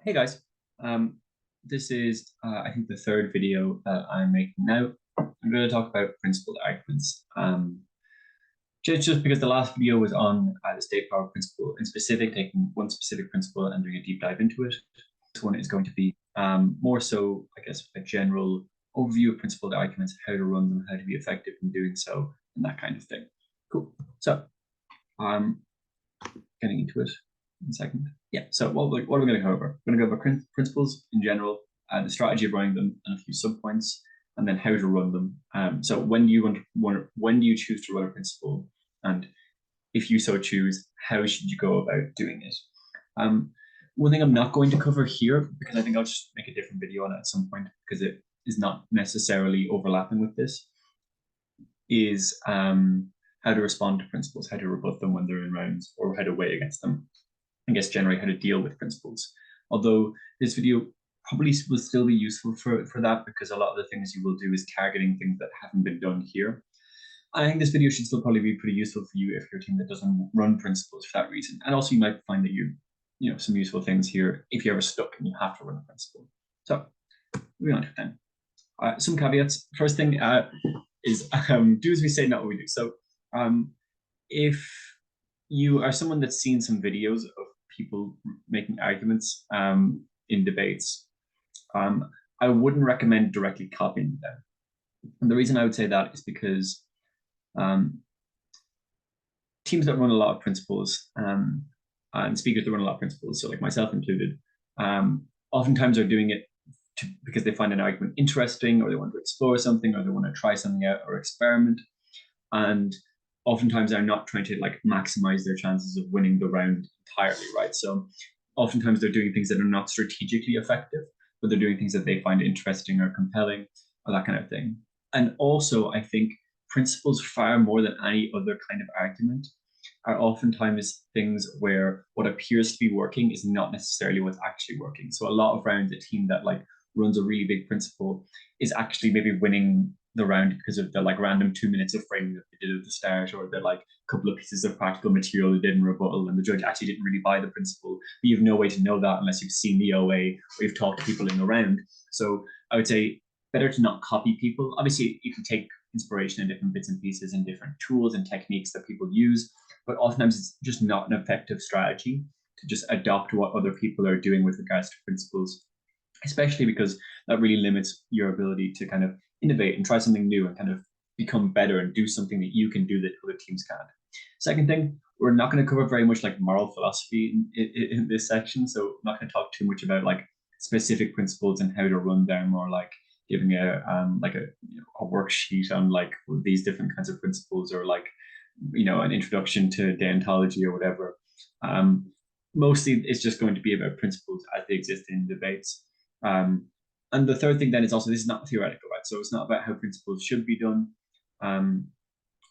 Hey guys, this is I think the third video that I'm making now. I'm going to talk about principled arguments. Just because the last video was on the state power principle in specific, taking one specific principle and doing a deep dive into it. This one is going to be more so, I guess, a general overview of principled arguments, how to run them, how to be effective in doing so, and that kind of thing. Cool. So, getting into it in a second. Yeah, so what are we going to go over? We're going to go over principles in general, the strategy of running them, and a few subpoints, and then how to run them. So when do you choose to run a principle, and if you so choose, how should you go about doing it? One thing I'm not going to cover here, because I think I'll just make a different video on it at some point, because it is not necessarily overlapping with this, is how to respond to principles, how to rebut them when they're in rounds, or how to weigh against them. I guess generally how to deal with principles. Although this video probably will still be useful for that, because a lot of the things you will do is targeting things that haven't been done here. I think this video should still probably be pretty useful for you if you're a team that doesn't run principles for that reason. And also you might find that you know some useful things here if you're ever stuck and you have to run a principle. So moving on to it then. Some caveats. First thing is do as we say, not what we do. So if you are someone that's seen some videos of people making arguments in debates, I wouldn't recommend directly copying them. And the reason I would say that is because teams that run a lot of principles and speakers that run a lot of principles, so like myself included, oftentimes are doing it because they find an argument interesting, or they want to explore something, or they want to try something out or experiment. And oftentimes they're not trying to like maximize their chances of winning the round entirely, right? So oftentimes they're doing things that are not strategically effective, but they're doing things that they find interesting or compelling or that kind of thing. And also, I think principles, far more than any other kind of argument, are oftentimes things where what appears to be working is not necessarily what's actually working. So a lot of rounds, a team that like runs a really big principle is actually maybe winning the round because of the like random 2 minutes of framing that they did at the start, or the like couple of pieces of practical material they did in rebuttal, and the judge actually didn't really buy the principle. But you have no way to know that unless you've seen the OA or you've talked to people in the round. So I would say better to not copy people. Obviously, you can take inspiration in different bits and pieces and different tools and techniques that people use, but oftentimes it's just not an effective strategy to just adopt what other people are doing with regards to principles, especially because that really limits your ability to kind of innovate and try something new and kind of become better and do something that you can do that other teams can't. Second thing, we're not going to cover very much like moral philosophy in this section, so I'm not going to talk too much about like specific principles and how to run them, or like giving a worksheet on like these different kinds of principles, or like an introduction to deontology or whatever. Mostly it's just going to be about principles as they exist in debates. And the third thing then is also, this is not theoretical, right? So it's not about how principles should be done,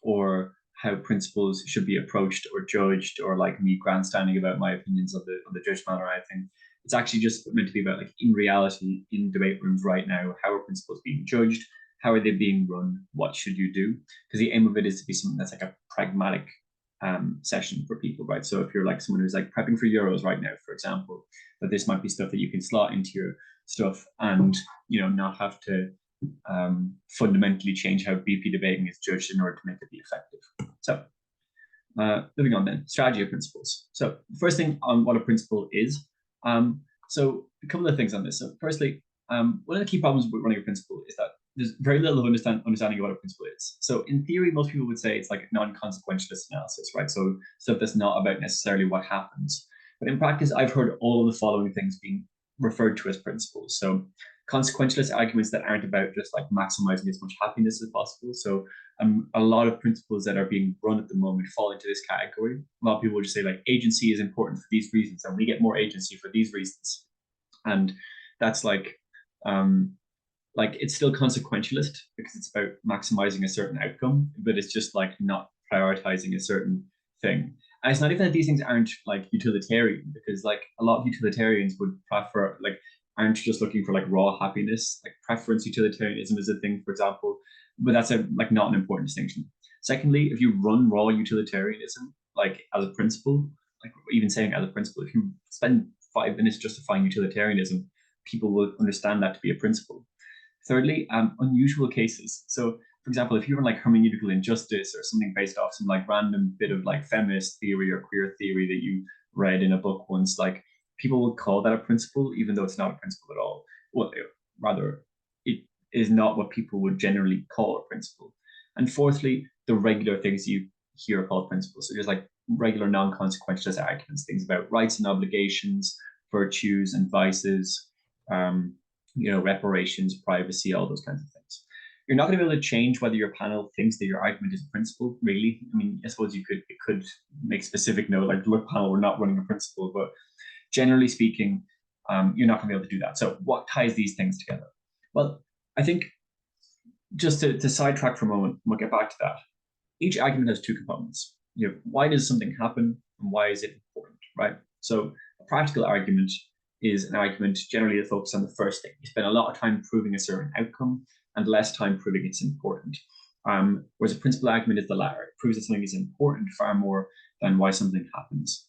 or how principles should be approached or judged, or like me grandstanding about my opinions of the judgment or anything. It's actually just meant to be about like in reality, in debate rooms right now, how are principles being judged? How are they being run? What should you do? Because the aim of it is to be something that's like a pragmatic session for people, right? So if you're like someone who's like prepping for Euros right now, for example, that this might be stuff that you can slot into your stuff and not have to fundamentally change how BP debating is judged in order to make it be effective. So moving on then, strategy of principles. So the first thing on what a principle is. So a couple of things on this. So firstly, one of the key problems with running a principle is that there's very little of understanding of what a principle is. So in theory, most people would say it's like non-consequentialist analysis, right? So stuff that's not about necessarily what happens. But in practice, I've heard all of the following things being referred to as principles. So consequentialist arguments that aren't about just like maximizing as much happiness as possible. So a lot of principles that are being run at the moment fall into this category. A lot of people will just say like agency is important for these reasons, and we get more agency for these reasons. And that's like it's still consequentialist because it's about maximizing a certain outcome, but it's just like not prioritizing a certain thing. And it's not even that these things aren't like utilitarian, because like a lot of utilitarians would prefer like aren't just looking for like raw happiness. Like preference utilitarianism is a thing, for example, but that's not an important distinction. Secondly, if you run raw utilitarianism like as a principle, like even saying as a principle, if you spend 5 minutes justifying utilitarianism, people will understand that to be a principle. Thirdly, unusual cases. So, for example, if you're in like hermeneutical injustice or something based off some like random bit of like feminist theory or queer theory that you read in a book once, like people will call that a principle, even though it's not a principle at all. Well, rather, it is not what people would generally call a principle. And fourthly, the regular things you hear are called principles. So there's like regular non-consequentialist arguments, things about rights and obligations, virtues and vices, reparations, privacy, all those kinds of things. You're not going to be able to change whether your panel thinks that your argument is a principle, really. I mean, I suppose it could make specific note, like, look, panel, we're not running a principle, but generally speaking, you're not going to be able to do that. So what ties these things together? Well, I think just to sidetrack for a moment, we'll get back to that. Each argument has two components. Why does something happen and why is it important, right? So a practical argument is an argument generally that focuses on the first thing. You spend a lot of time proving a certain outcome and less time proving it's important. Whereas a principal argument is the latter. It proves that something is important far more than why something happens.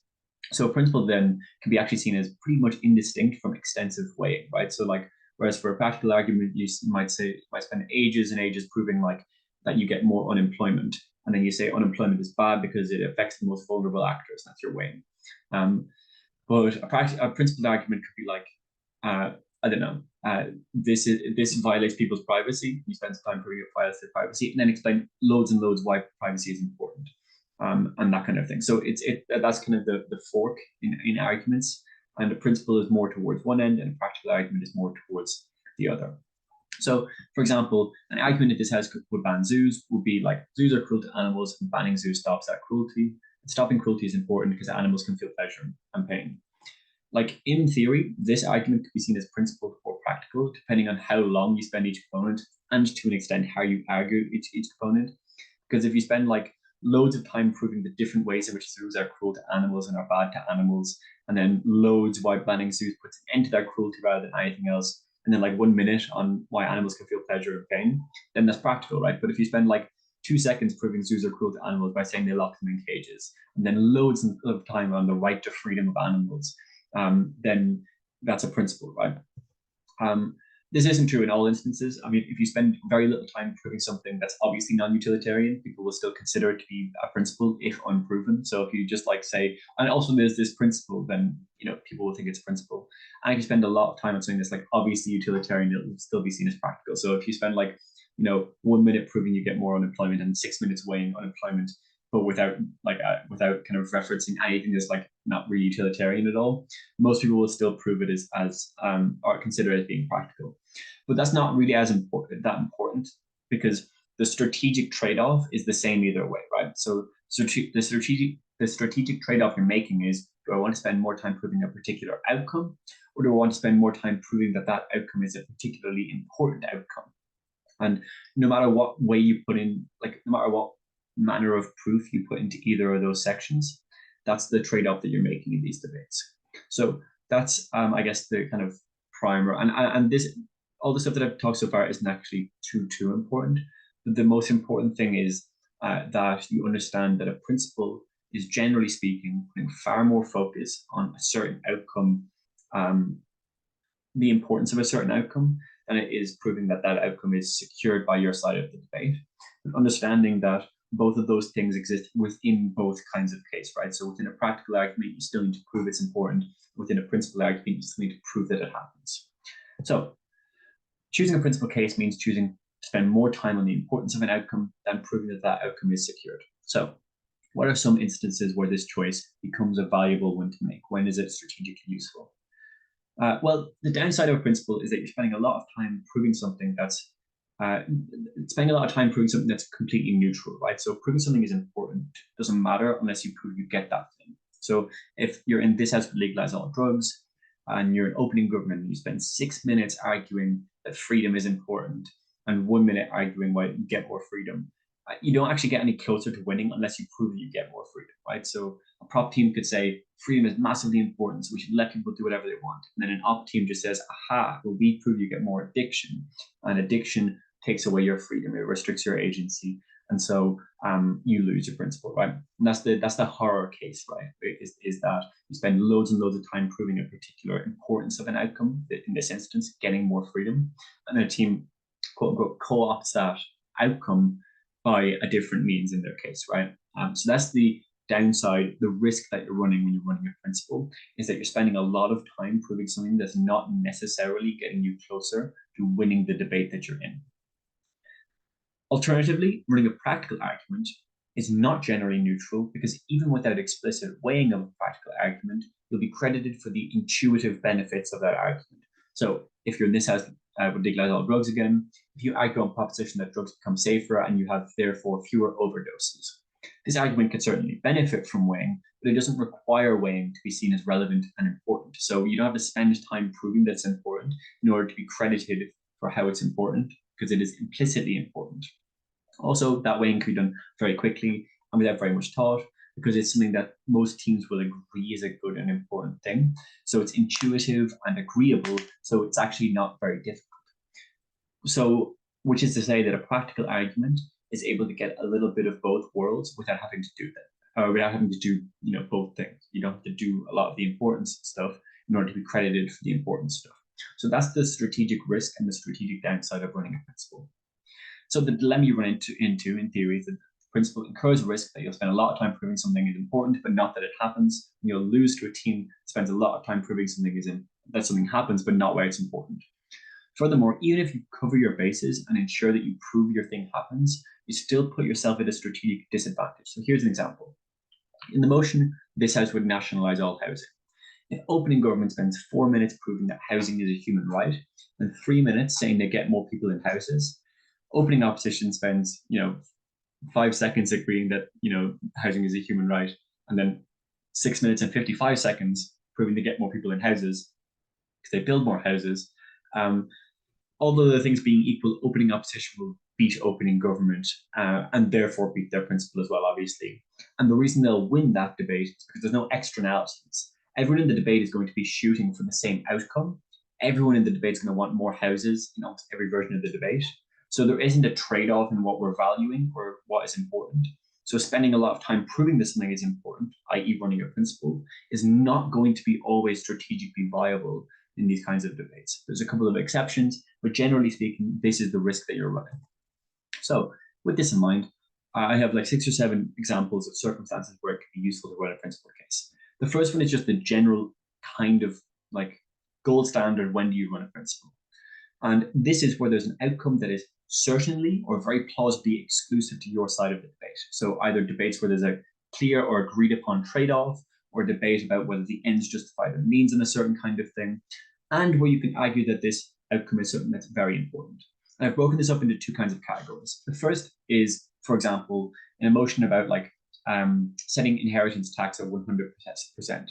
So a principle then can be actually seen as pretty much indistinct from extensive weighing, right? So like, whereas for a practical argument, you might spend ages and ages proving like that you get more unemployment. And then you say unemployment is bad because it affects the most vulnerable actors. That's your weighing. But a principled argument could be like, I don't know, this violates people's privacy. You spend some time proving it violates their privacy, and then explain loads and loads why privacy is important, and that kind of thing. So that's kind of the fork in arguments, and the principle is more towards one end, and a practical argument is more towards the other. So, for example, an argument that this house would ban zoos would be like, zoos are cruel to animals, and banning zoos stops that cruelty. And stopping cruelty is important because animals can feel pleasure and pain. Like, in theory, this argument could be seen as principled or practical, depending on how long you spend each component, and to an extent how you argue each component. Because if you spend like loads of time proving the different ways in which zoos are cruel to animals and are bad to animals, and then loads why banning zoos puts an end to that cruelty rather than anything else, and then like 1 minute on why animals can feel pleasure and pain, then that's practical, right? But if you spend like 2 seconds proving zoos are cruel to animals by saying they lock them in cages, and then loads of time on the right to freedom of animals, then that's a principle, right? This isn't true in all instances. I mean, if you spend very little time proving something that's obviously non-utilitarian, people will still consider it to be a principle if unproven. So if you just like say, and also there's this principle, then people will think it's a principle. And if you spend a lot of time on something that's like obviously utilitarian, it will still be seen as practical. So if you spend like 1 minute proving you get more unemployment and 6 minutes weighing unemployment, but without kind of referencing anything that's like not really utilitarian at all, most people will still prove it as or consider it as being practical. But that's not really that important because the strategic trade-off is the same either way, right? So the strategic trade-off you're making is, do I want to spend more time proving a particular outcome, or do I want to spend more time proving that outcome is a particularly important outcome? And no matter what way you put in, like no matter what manner of proof you put into either of those sections, that's the trade-off that you're making in these debates. So that's I guess the kind of primer, and this, all the stuff that I've talked so far isn't actually too important. But the most important thing is that you understand that a principle is, generally speaking, putting far more focus on a certain outcome, the importance of a certain outcome, than it is proving that outcome is secured by your side of the debate. And understanding that both of those things exist within both kinds of case, right? So within a practical argument, you still need to prove it's important. Within a principal argument, you still need to prove that it happens. So choosing a principal case means choosing to spend more time on the importance of an outcome than proving that outcome is secured. So what are some instances where this choice becomes a valuable one to make? When is it strategically useful? Well, the downside of a principle is that you're spending a lot of time proving something that's completely neutral, right? So proving something is important doesn't matter unless you prove you get that thing. So if you're in this house to legalize all drugs, and you're an opening government, and you spend 6 minutes arguing that freedom is important, and 1 minute arguing why you get more freedom, you don't actually get any closer to winning unless you prove you get more freedom, right? So a prop team could say freedom is massively important, so we should let people do whatever they want. And then an op team just says, aha, well, we prove you get more addiction, and addiction takes away your freedom, it restricts your agency, And so you lose your principle, right? And that's the horror case, right? Is that you spend loads and loads of time proving a particular importance of an outcome, in this instance, getting more freedom, and a team, quote unquote, co-opts that outcome by a different means in their case, right? So that's the downside, the risk that you're running when you're running a principle, is that you're spending a lot of time proving something that's not necessarily getting you closer to winning the debate that you're in. Alternatively, running a practical argument is not generally neutral, because even without explicit weighing of a practical argument, you'll be credited for the intuitive benefits of that argument. So if you're in this house, would legalize all drugs again, if you argue on proposition that drugs become safer and you have therefore fewer overdoses, this argument could certainly benefit from weighing, but it doesn't require weighing to be seen as relevant and important. So you don't have to spend time proving that it's important in order to be credited for how it's important, because it is implicitly important. Also, that weighing can be done very quickly and without very much thought, because it's something that most teams will agree is a good and important thing. So it's intuitive and agreeable, so it's actually not very difficult. So, which is to say that a practical argument is able to get a little bit of both worlds without having to do that, or without having to do, both things. You don't have to do a lot of the important stuff in order to be credited for the important stuff. So that's the strategic risk and the strategic downside of running a principle. So the dilemma you run into in theory is that the principle incurs risk that you'll spend a lot of time proving something is important, but not that it happens. And you'll lose to a team that spends a lot of time proving that something happens, but not why it's important. Furthermore, even if you cover your bases and ensure that you prove your thing happens, you still put yourself at a strategic disadvantage. So here's an example. In the motion, this house would nationalize all housing. If opening government spends 4 minutes proving that housing is a human right, and 3 minutes saying they get more people in houses, opening opposition spends 5 seconds agreeing that housing is a human right, and then 6 minutes and 55 seconds proving they get more people in houses because they build more houses. All the other things being equal, opening opposition will beat opening government, and therefore beat their principle as well, obviously. And the reason they'll win that debate is because there's no externalities. Everyone in the debate is going to be shooting for the same outcome. Everyone in the debate is going to want more houses in almost every version of the debate. So there isn't a trade-off in what we're valuing or what is important. So spending a lot of time proving that something is important, i.e. running a principle, is not going to be always strategically viable in these kinds of debates. There's a couple of exceptions, but generally speaking, this is the risk that you're running. So with this in mind, I have like 6 or 7 examples of circumstances where it can be useful to run a principle case. The first one is just the general kind of like gold standard, when do you run a principle? And this is where there's an outcome that is certainly or very plausibly exclusive to your side of the debate. So either debates where there's a clear or agreed upon trade-off, or debate about whether the ends justify the means in a certain kind of thing, and where you can argue that this outcome is something that's very important. And I've broken this up into 2 kinds of categories. The first is, for example, in a motion about setting inheritance tax at 100%.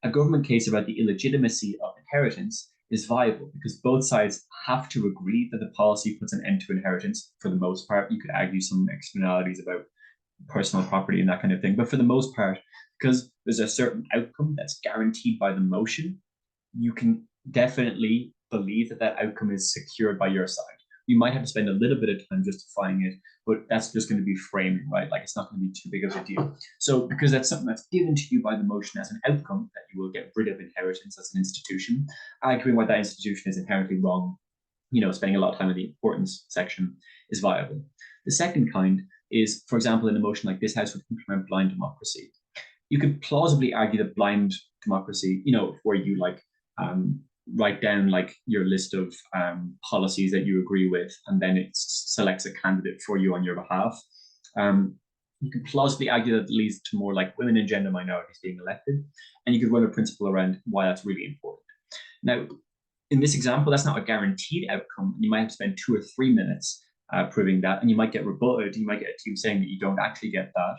A government case about the illegitimacy of inheritance is viable because both sides have to agree that the policy puts an end to inheritance. For the most part, you could argue some externalities about personal property and that kind of thing, but for the most part, because there's a certain outcome that's guaranteed by the motion, you can definitely believe that that outcome is secured by your side. You might have to spend a little bit of time justifying it, but that's just going to be framing, right? Like it's not going to be too big of a deal. So because that's something that's given to you by the motion as an outcome, that you will get rid of inheritance as an institution, arguing why that institution is inherently wrong, spending a lot of time in the importance section, is viable. The second kind is, for example, in a motion like this house would implement blind democracy. You could plausibly argue that blind democracy, where you write down your list of policies that you agree with, and then it selects a candidate for you on your behalf. You could plausibly argue that it leads to more women and gender minorities being elected, and you could run a principle around why that's really important. Now, in this example, that's not a guaranteed outcome. You might have to spend 2 or 3 minutes proving that, and you might get rebutted. You might get a team saying that you don't actually get that.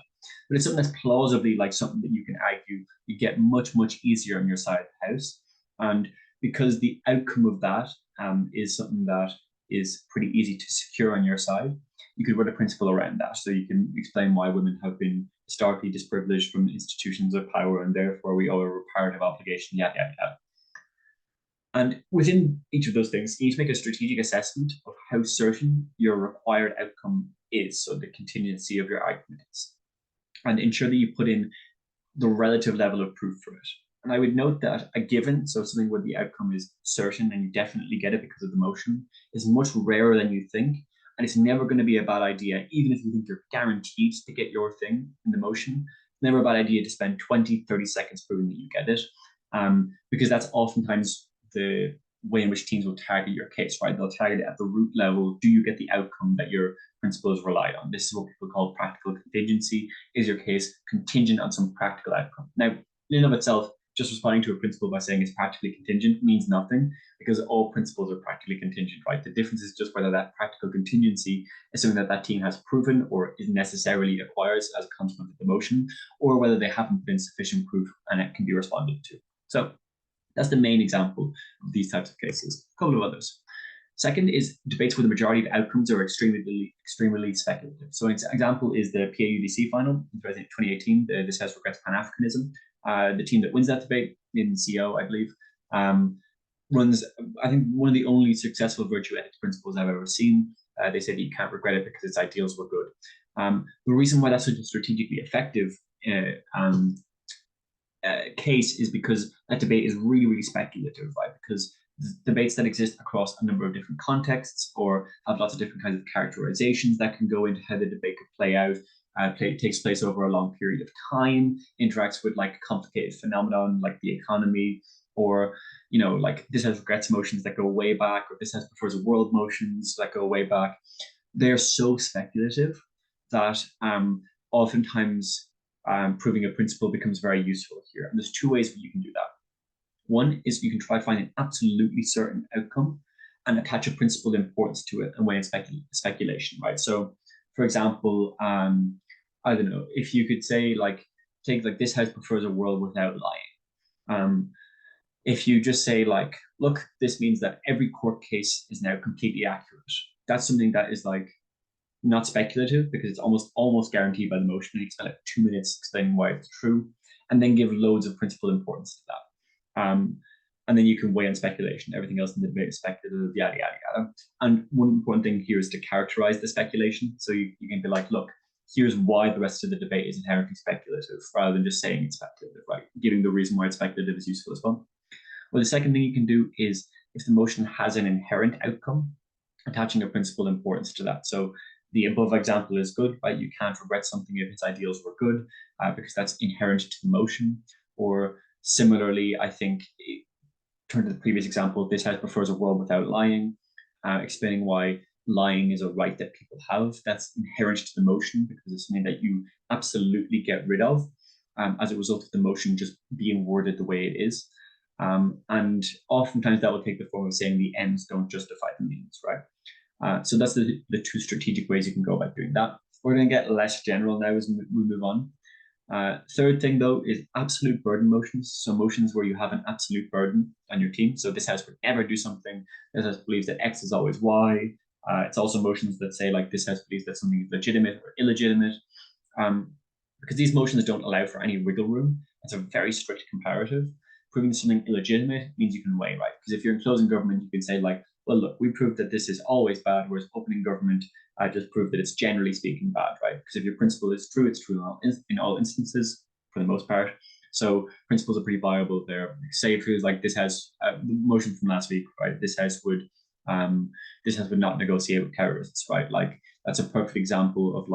But it's something that's plausibly something that you can argue you get much, much easier on your side of the house. And because the outcome of that is something that is pretty easy to secure on your side, you could run a principle around that. So you can explain why women have been historically disprivileged from institutions of power, and therefore we owe a reparative obligation, yada, yada, yada. And within each of those things, you need to make a strategic assessment of how certain your required outcome is, so the contingency of your argument is, and ensure that you put in the relative level of proof for it. And I would note that a given, so something where the outcome is certain and you definitely get it because of the motion, is much rarer than you think. And it's never going to be a bad idea, even if you think you're guaranteed to get your thing in the motion. It's never a bad idea to spend 20, 30 seconds proving that you get it, because that's oftentimes the way in which teams will target your case, right? They'll target it at the root level. Do you get the outcome that your principles relied on? This is what people call practical contingency. Is your case contingent on some practical outcome? Now, in and of itself, just responding to a principle by saying it's practically contingent means nothing, because all principles are practically contingent, right? The difference is just whether that practical contingency is something that that team has proven or is necessarily acquires as a consequence of the motion, or whether they haven't been sufficient proof and it can be responded to. So that's the main example of these types of cases. A couple of others. Second is debates where the majority of outcomes are extremely speculative. So an example is the PAUDC final in 2018, This House Regrets Pan-Africanism. The team that wins that debate, in CO, I believe, runs, I think, one of the only successful virtue ethics principles I've ever seen. They said you can't regret it because its ideals were good. The reason why that's such a strategically effective case is because that debate is really speculative, right? Because debates that exist across a number of different contexts or have lots of different kinds of characterizations that can go into how the debate could play out, takes place over a long period of time, interacts with like complicated phenomenon like the economy, or like this has regrets motions that go way back, or this has prefers a world motions that go way back. They're so speculative that oftentimes proving a principle becomes very useful here. And there's two ways that you can do that. One is you can try to find an absolutely certain outcome and attach a principled importance to it and weigh in speculation, right? So, for example, I don't know, if you could say take this house prefers a world without lying. If you just say look, this means that every court case is now completely accurate. That's something that is not speculative because it's almost guaranteed by the motion. You spend 2 minutes explaining why it's true, and then give loads of principled importance to that. And then you can weigh on speculation. Everything else in the debate is speculative, yada, yada, yada. And one important thing here is to characterize the speculation. So you can be like, look, here's why the rest of the debate is inherently speculative, rather than just saying it's speculative, right? Giving the reason why it's speculative is useful as well. Well, the second thing you can do is, if the motion has an inherent outcome, attaching a principled importance to that. So the above example is good, right? You can't regret something if its ideals were good, because that's inherent to the motion. Or similarly, I think, turn to the previous example, this house prefers a world without lying, explaining why lying is a right that people have. That's inherent to the motion because it's something that you absolutely get rid of as a result of the motion just being worded the way it is. And oftentimes that will take the form of saying the ends don't justify the means, right? So that's the two strategic ways you can go about doing that. We're going to get less general now as we move on. Third thing, though, is absolute burden motions. So motions where you have an absolute burden on your team. So this house would never do something. This house believes that X is always Y. It's also motions that say this house believes that something is legitimate or illegitimate. Because these motions don't allow for any wiggle room. It's a very strict comparative. Proving something illegitimate means you can weigh, right? Because if you're in closing government, you can say well, look, we proved that this is always bad, whereas opening government just proved that it's generally speaking bad, right? Because if your principle is true, it's true in all instances for the most part. So principles are pretty viable there. Say if it was this house, the motion from last week, right? This house would not negotiate with terrorists, right? That's a perfect example of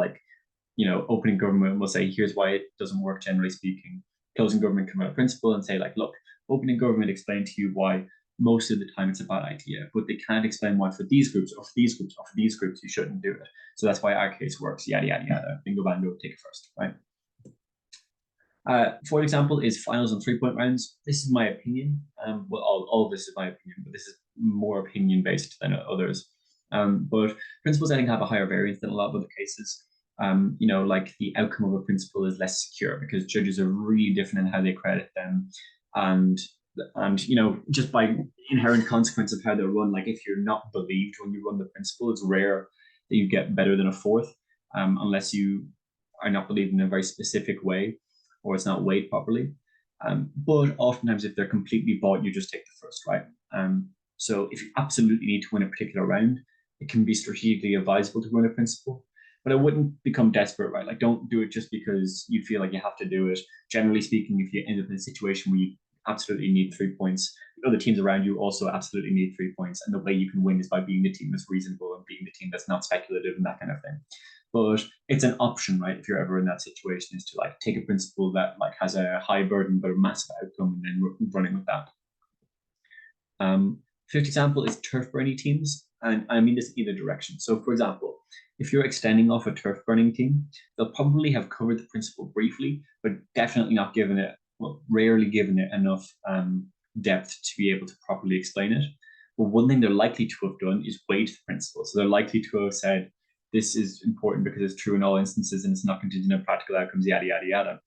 opening government will say, here's why it doesn't work generally speaking. Closing government come out of principle and say look, opening government explain to you why most of the time it's a bad idea, but they can't explain why for these groups or for these groups or for these groups you shouldn't do it. So that's why our case works, yada, yada, yada. Bingo, bango, take it first, right? For example, is finals and 3-point rounds. This is my opinion. Well, all of this is my opinion, but this is more opinion based than others. But principles, I think, have a higher variance than a lot of other cases. The outcome of a principle is less secure because judges are really different in how they credit them. And just by inherent consequence of how they're run, if you're not believed when you run the principle, it's rare that you get better than a fourth, unless you are not believed in a very specific way or it's not weighed properly. But oftentimes, if they're completely bought, you just take the first, right? So if you absolutely need to win a particular round, it can be strategically advisable to run a principle. but I wouldn't become desperate, right? Like, don't do it just because you feel like you have to do it. Generally speaking, if you end up in a situation where you absolutely need 3 points, the other teams around you also absolutely need 3 points, and the way you can win is by being the team that's reasonable and being the team that's not speculative and that kind of thing. But it's an option, right? If you're ever in that situation, is to like take a principle that like has a high burden but a massive outcome, and then running with that. Fifth example is turf burning teams, and I mean this in either direction. So, for example, if you're extending off a turf burning team, they'll probably have covered the principle briefly, but definitely not given it, well, rarely given it enough depth to be able to properly explain it. But one thing they're likely to have done is weighed the principle. So they're likely to have said, this is important because it's true in all instances and it's not contingent on practical outcomes, yada, yada, yada.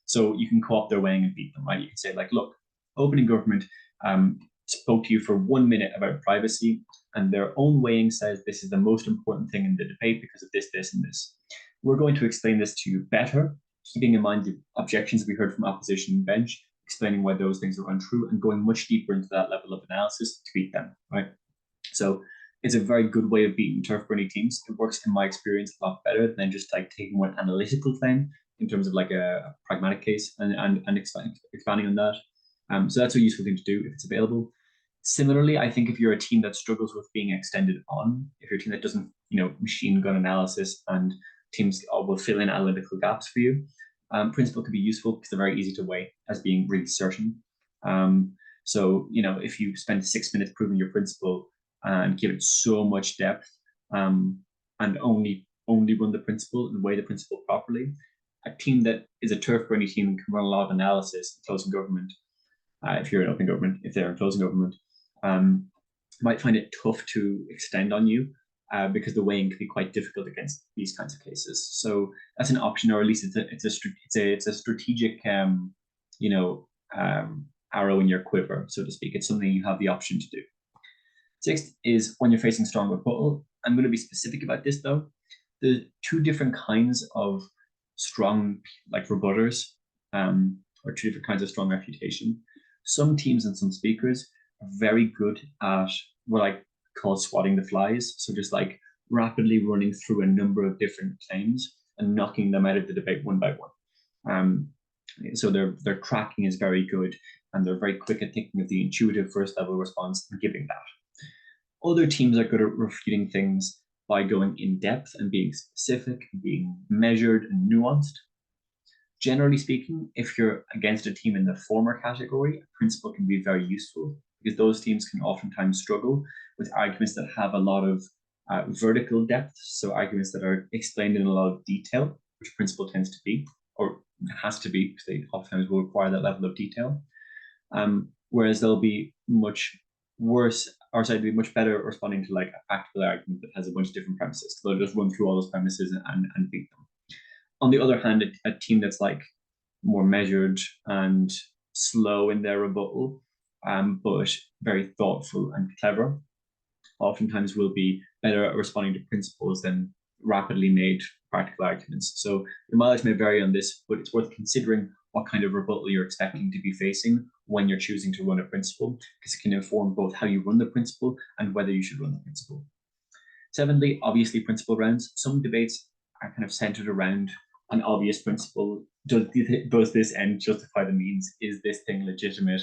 So you can co-opt their weighing and beat them, right? You can say, like, look, opening government spoke to you for 1 minute about privacy, and their own weighing says this is the most important thing in the debate because of this, this, and this. We're going to explain this to you better, keeping in mind the objections we heard from opposition bench, explaining why those things are untrue, and going much deeper into that level of analysis to beat them, right? So it's a very good way of beating turf burning teams. It works, in my experience, a lot better than just like taking one analytical claim in terms of like a pragmatic case and expanding on that. So that's a useful thing to do if it's available. Similarly, I think if you're a team that struggles with being extended on, if you're a team that doesn't, machine gun analysis and teams will fill in analytical gaps for you, principle can be useful because they're very easy to weigh as being really certain. So, if you spend 6 minutes proving your principle and give it so much depth, and only run the principle and weigh the principle properly, a team that is a turf burning team can run a lot of analysis in closing government. If you're in open government, if they're in closing government, might find it tough to extend on you because the weighing can be quite difficult against these kinds of cases. So that's an option, or at least it's a strategic arrow in your quiver, so to speak. It's something you have the option to do. Sixth is when you're facing strong rebuttal. I'm going to be specific about this though. There's two different kinds of strong rebutters, or two different kinds of strong refutation. Some teams and some speakers are very good at what I call swatting the flies. So just like rapidly running through a number of different claims and knocking them out of the debate one by one. So their cracking is very good, and they're very quick at thinking of the intuitive first level response and giving that. Other teams are good at refuting things by going in depth and being specific, being measured and nuanced. Generally speaking, if you're against a team in the former category, a principle can be very useful because those teams can oftentimes struggle with arguments that have a lot of vertical depth, so arguments that are explained in a lot of detail, which principle tends to be, or has to be, because they oftentimes will require that level of detail. Whereas they'll be much better responding to like a practical argument that has a bunch of different premises. They'll just run through all those premises and beat them. On the other hand, a team that's like more measured and slow in their rebuttal, but very thoughtful and clever, oftentimes will be better at responding to principles than rapidly made practical arguments. So the mileage may vary on this, but it's worth considering what kind of rebuttal you're expecting to be facing when you're choosing to run a principle, because it can inform both how you run the principle and whether you should run the principle. Seventhly, obviously principle rounds. Some debates are kind of centered around an obvious principle. Does this end justify the means? Is this thing legitimate?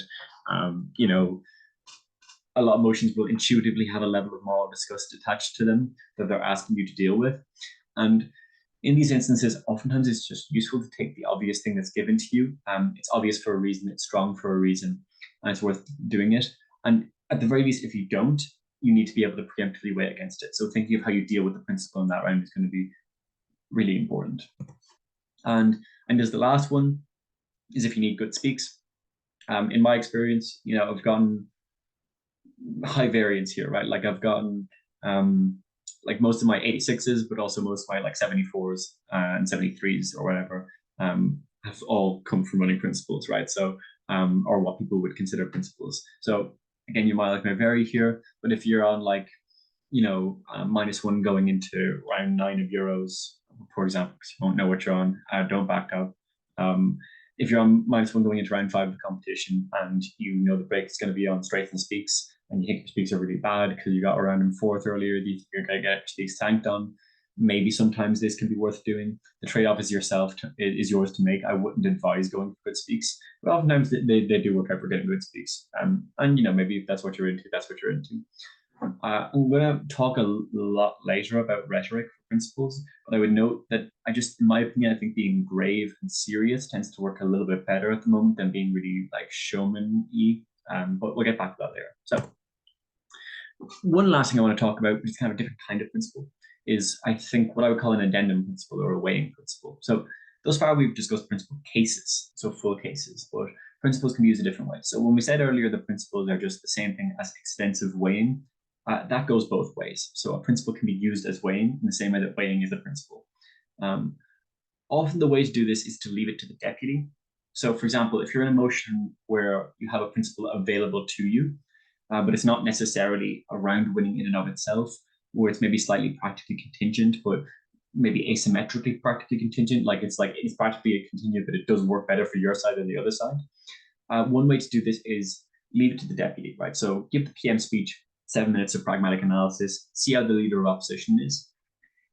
A lot of motions will intuitively have a level of moral disgust attached to them that they're asking you to deal with. And in these instances, oftentimes it's just useful to take the obvious thing that's given to you. It's obvious for a reason, it's strong for a reason, and it's worth doing it. And at the very least, if you don't, you need to be able to preemptively weigh against it. So thinking of how you deal with the principle in that round is going to be really important. And as the last one is if you need good speaks. In my experience, I've gotten high variance here, right? Like I've gotten like most of my 86s, but also most of my like 74s and 73s or whatever have all come from running principles, right? So or what people would consider principles. So again, your mileage may vary here, but if you're on like -1 going into round 9 of Euros, for example, because you won't know what you're on, don't back up. If you're on -1 going into round 5 of the competition and the break is going to be on straights and speaks, and you think your speaks are really bad because you got around in 4th earlier, you're going to get speaks tanked on, maybe sometimes this can be worth doing. The trade-off is is yours to make. I wouldn't advise going for good speaks, but oftentimes they do work out for getting good speaks. And maybe if that's what you're into, that's what you're into. I'm going to talk a lot later about rhetoric for principles, but I would note that in my opinion, I think being grave and serious tends to work a little bit better at the moment than being really like showman-y. But we'll get back to that later. So one last thing I want to talk about, which is kind of a different kind of principle, is I think what I would call an addendum principle or a weighing principle. So thus far we've discussed principle cases, so full cases, but principles can be used a different way. So when we said earlier the principles are just the same thing as extensive weighing, that goes both ways. So a principle can be used as weighing in the same way that weighing is a principle. Often the way to do this is to leave it to the deputy. So for example, if you're in a motion where you have a principle available to you, but it's not necessarily around winning in and of itself, or it's maybe slightly practically contingent, but maybe asymmetrically practically contingent, like it's practically a contingent, but it does work better for your side than the other side. One way to do this is leave it to the deputy, right? So give the PM speech 7 minutes of pragmatic analysis, see how the leader of opposition is.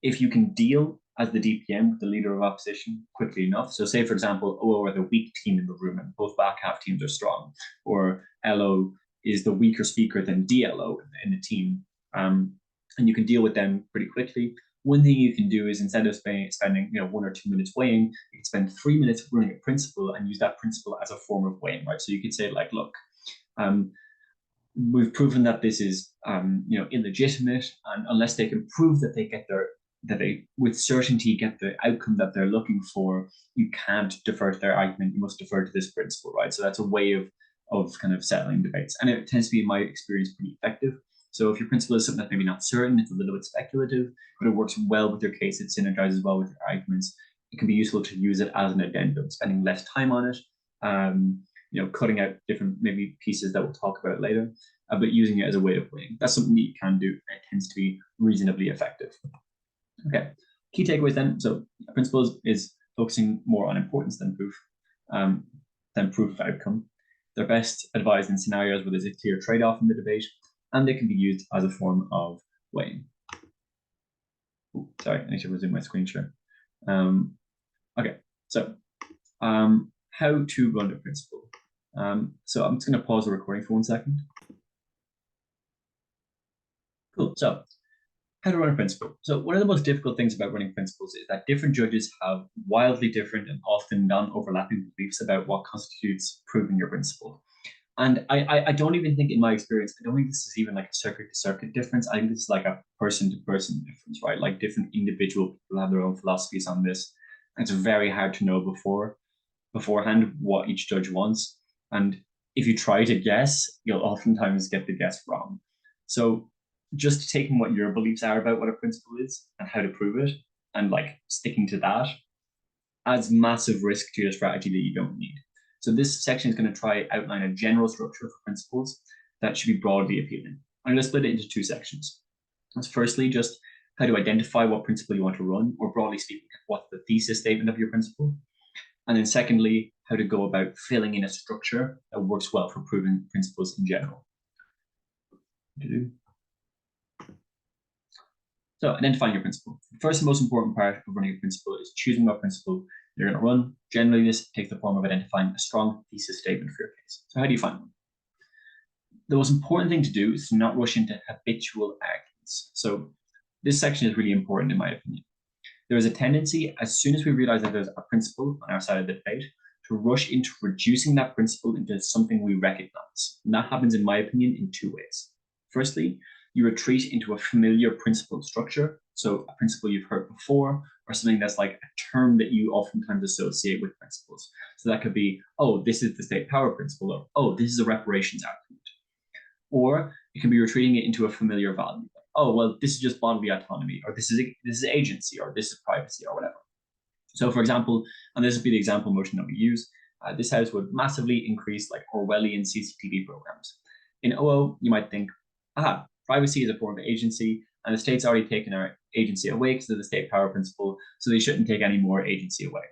If you can deal as the DPM with the leader of opposition quickly enough, so say for example, OO are the weak team in the room and both back half teams are strong, or LO is the weaker speaker than DLO in the team, and you can deal with them pretty quickly. One thing you can do is instead of spending 1 or 2 minutes weighing, you can spend 3 minutes running a principle and use that principle as a form of weighing, right? So you could say like, look, we've proven that this is illegitimate, and unless they can prove that they with certainty get the outcome that they're looking for, you can't defer to their argument. You must defer to this principle, right? So that's a way of kind of settling debates, and it tends to be, in my experience, pretty effective. So if your principle is something that's maybe not certain, it's a little bit speculative, but it works well with your case, it synergizes well with your arguments, it can be useful to use it as an addendum, spending less time on it, cutting out different maybe pieces that we'll talk about later, but using it as a way of weighing. That's something that you can do, and it tends to be reasonably effective. Okay, key takeaways then. So principles is focusing more on importance than proof of outcome. They're best advised in scenarios where there's a clear trade-off in the debate, and they can be used as a form of weighing. Ooh, sorry, I need to resume my screen share. Okay, so how to run a principle. So I'm just going to pause the recording for 1 second. Cool. So how to run a principle. So one of the most difficult things about running principles is that different judges have wildly different and often non-overlapping beliefs about what constitutes proving your principle. And I don't even think, in my experience, I don't think this is even like a circuit-to-circuit difference. I think this is like a person-to-person difference, right? Like different individual people have their own philosophies on this. And it's very hard to know beforehand what each judge wants. And if you try to guess, you'll oftentimes get the guess wrong. So just taking what your beliefs are about what a principle is and how to prove it, and like sticking to that, adds massive risk to your strategy that you don't need. So this section is going to try outline a general structure for principles that should be broadly appealing. I'm going to split it into 2 sections. That's firstly just how to identify what principle you want to run, or broadly speaking, what's the thesis statement of your principle. And then secondly, how to go about filling in a structure that works well for proving principles in general. So identifying your principle. The first and most important part of running a principle is choosing what principle you're going to run. Generally, this takes the form of identifying a strong thesis statement for your case. So how do you find one? The most important thing to do is to not rush into habitual arguments. So this section is really important in my opinion. There is a tendency, as soon as we realize that there's a principle on our side of the debate, to rush into reducing that principle into something we recognize. And that happens, in my opinion, in 2 ways. Firstly, you retreat into a familiar principle structure, so a principle you've heard before, or something that's like a term that you oftentimes associate with principles. So that could be, oh, this is the state power principle, or oh, this is a reparations argument. Or it can be retreating it into a familiar value. Oh, well, this is just bodily autonomy, or this is agency, or this is privacy, or whatever. So for example, and this would be the example motion that we use, this house would massively increase like Orwellian CCTV programs. In OO, you might think, aha, privacy is a form of agency, and the state's already taken our agency away because of the state power principle, so they shouldn't take any more agency away.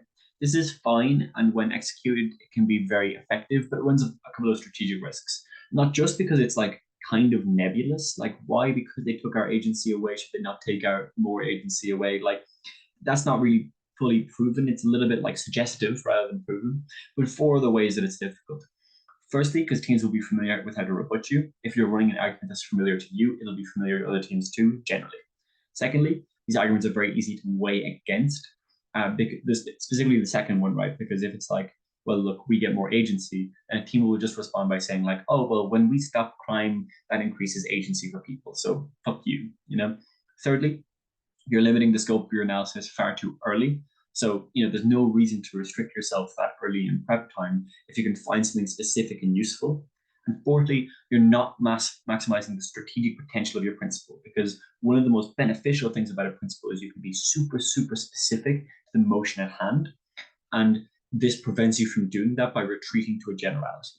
This is fine, and when executed, it can be very effective, but it runs a couple of strategic risks. Not just because it's like kind of nebulous. Like, why? Because they took our agency away, should they not take our more agency away? Like, that's not really fully proven. It's a little bit like suggestive rather than proven. But four other ways that it's difficult. Firstly, because teams will be familiar with how to rebut you. If you're running an argument that's familiar to you, it'll be familiar to other teams too, generally. Secondly, these arguments are very easy to weigh against. Specifically the second one, right? Because if it's like, well, look, we get more agency, and a team will just respond by saying like, oh, well, when we stop crime, that increases agency for people. So fuck you, you know? Thirdly, you're limiting the scope of your analysis far too early. So, there's no reason to restrict yourself that early in prep time if you can find something specific and useful. And fourthly, you're not maximizing the strategic potential of your principle, because one of the most beneficial things about a principle is you can be super, super specific to the motion at hand. And this prevents you from doing that by retreating to a generality.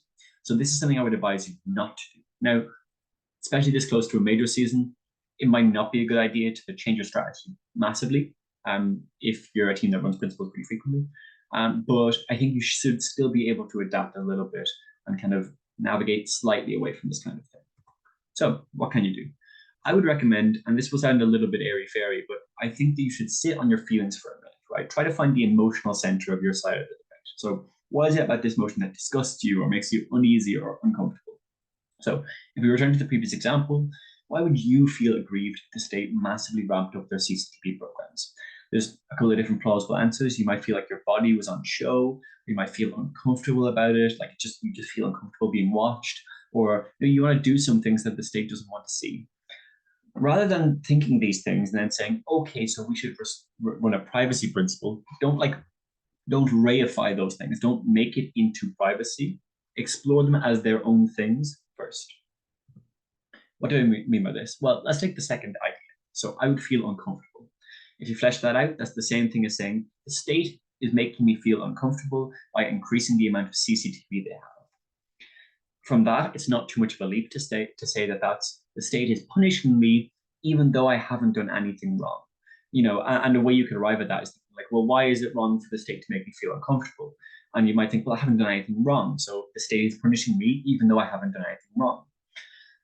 So this is something I would advise you not to do. Now, especially this close to a major season, it might not be a good idea to change your strategy massively if you're a team that runs principles pretty frequently. But I think you should still be able to adapt a little bit and kind of navigate slightly away from this kind of thing. So what can you do? I would recommend, and this will sound a little bit airy-fairy, but I think that you should sit on your feelings for a minute, right? Try to find the emotional center of your side of the debate. So what is it about this motion that disgusts you or makes you uneasy or uncomfortable? So if we return to the previous example, why would you feel aggrieved if the state massively ramped up their CCTV programs? There's a couple of different plausible answers. You might feel like your body was on show. You might feel uncomfortable about it, like you just feel uncomfortable being watched, or you want to do some things that the state doesn't want to see. Rather than thinking these things and then saying, okay, so we should run a privacy principle, don't reify those things. Don't make it into privacy. Explore them as their own things first. What do I mean by this? Well, let's take the second idea. So I would feel uncomfortable. If you flesh that out, that's the same thing as saying the state is making me feel uncomfortable by increasing the amount of CCTV they have. From that, it's not too much of a leap to say that that's the state is punishing me even though I haven't done anything wrong. And the way you could arrive at that is like, well, why is it wrong for the state to make me feel uncomfortable? And you might think, well, I haven't done anything wrong, so the state is punishing me even though I haven't done anything wrong.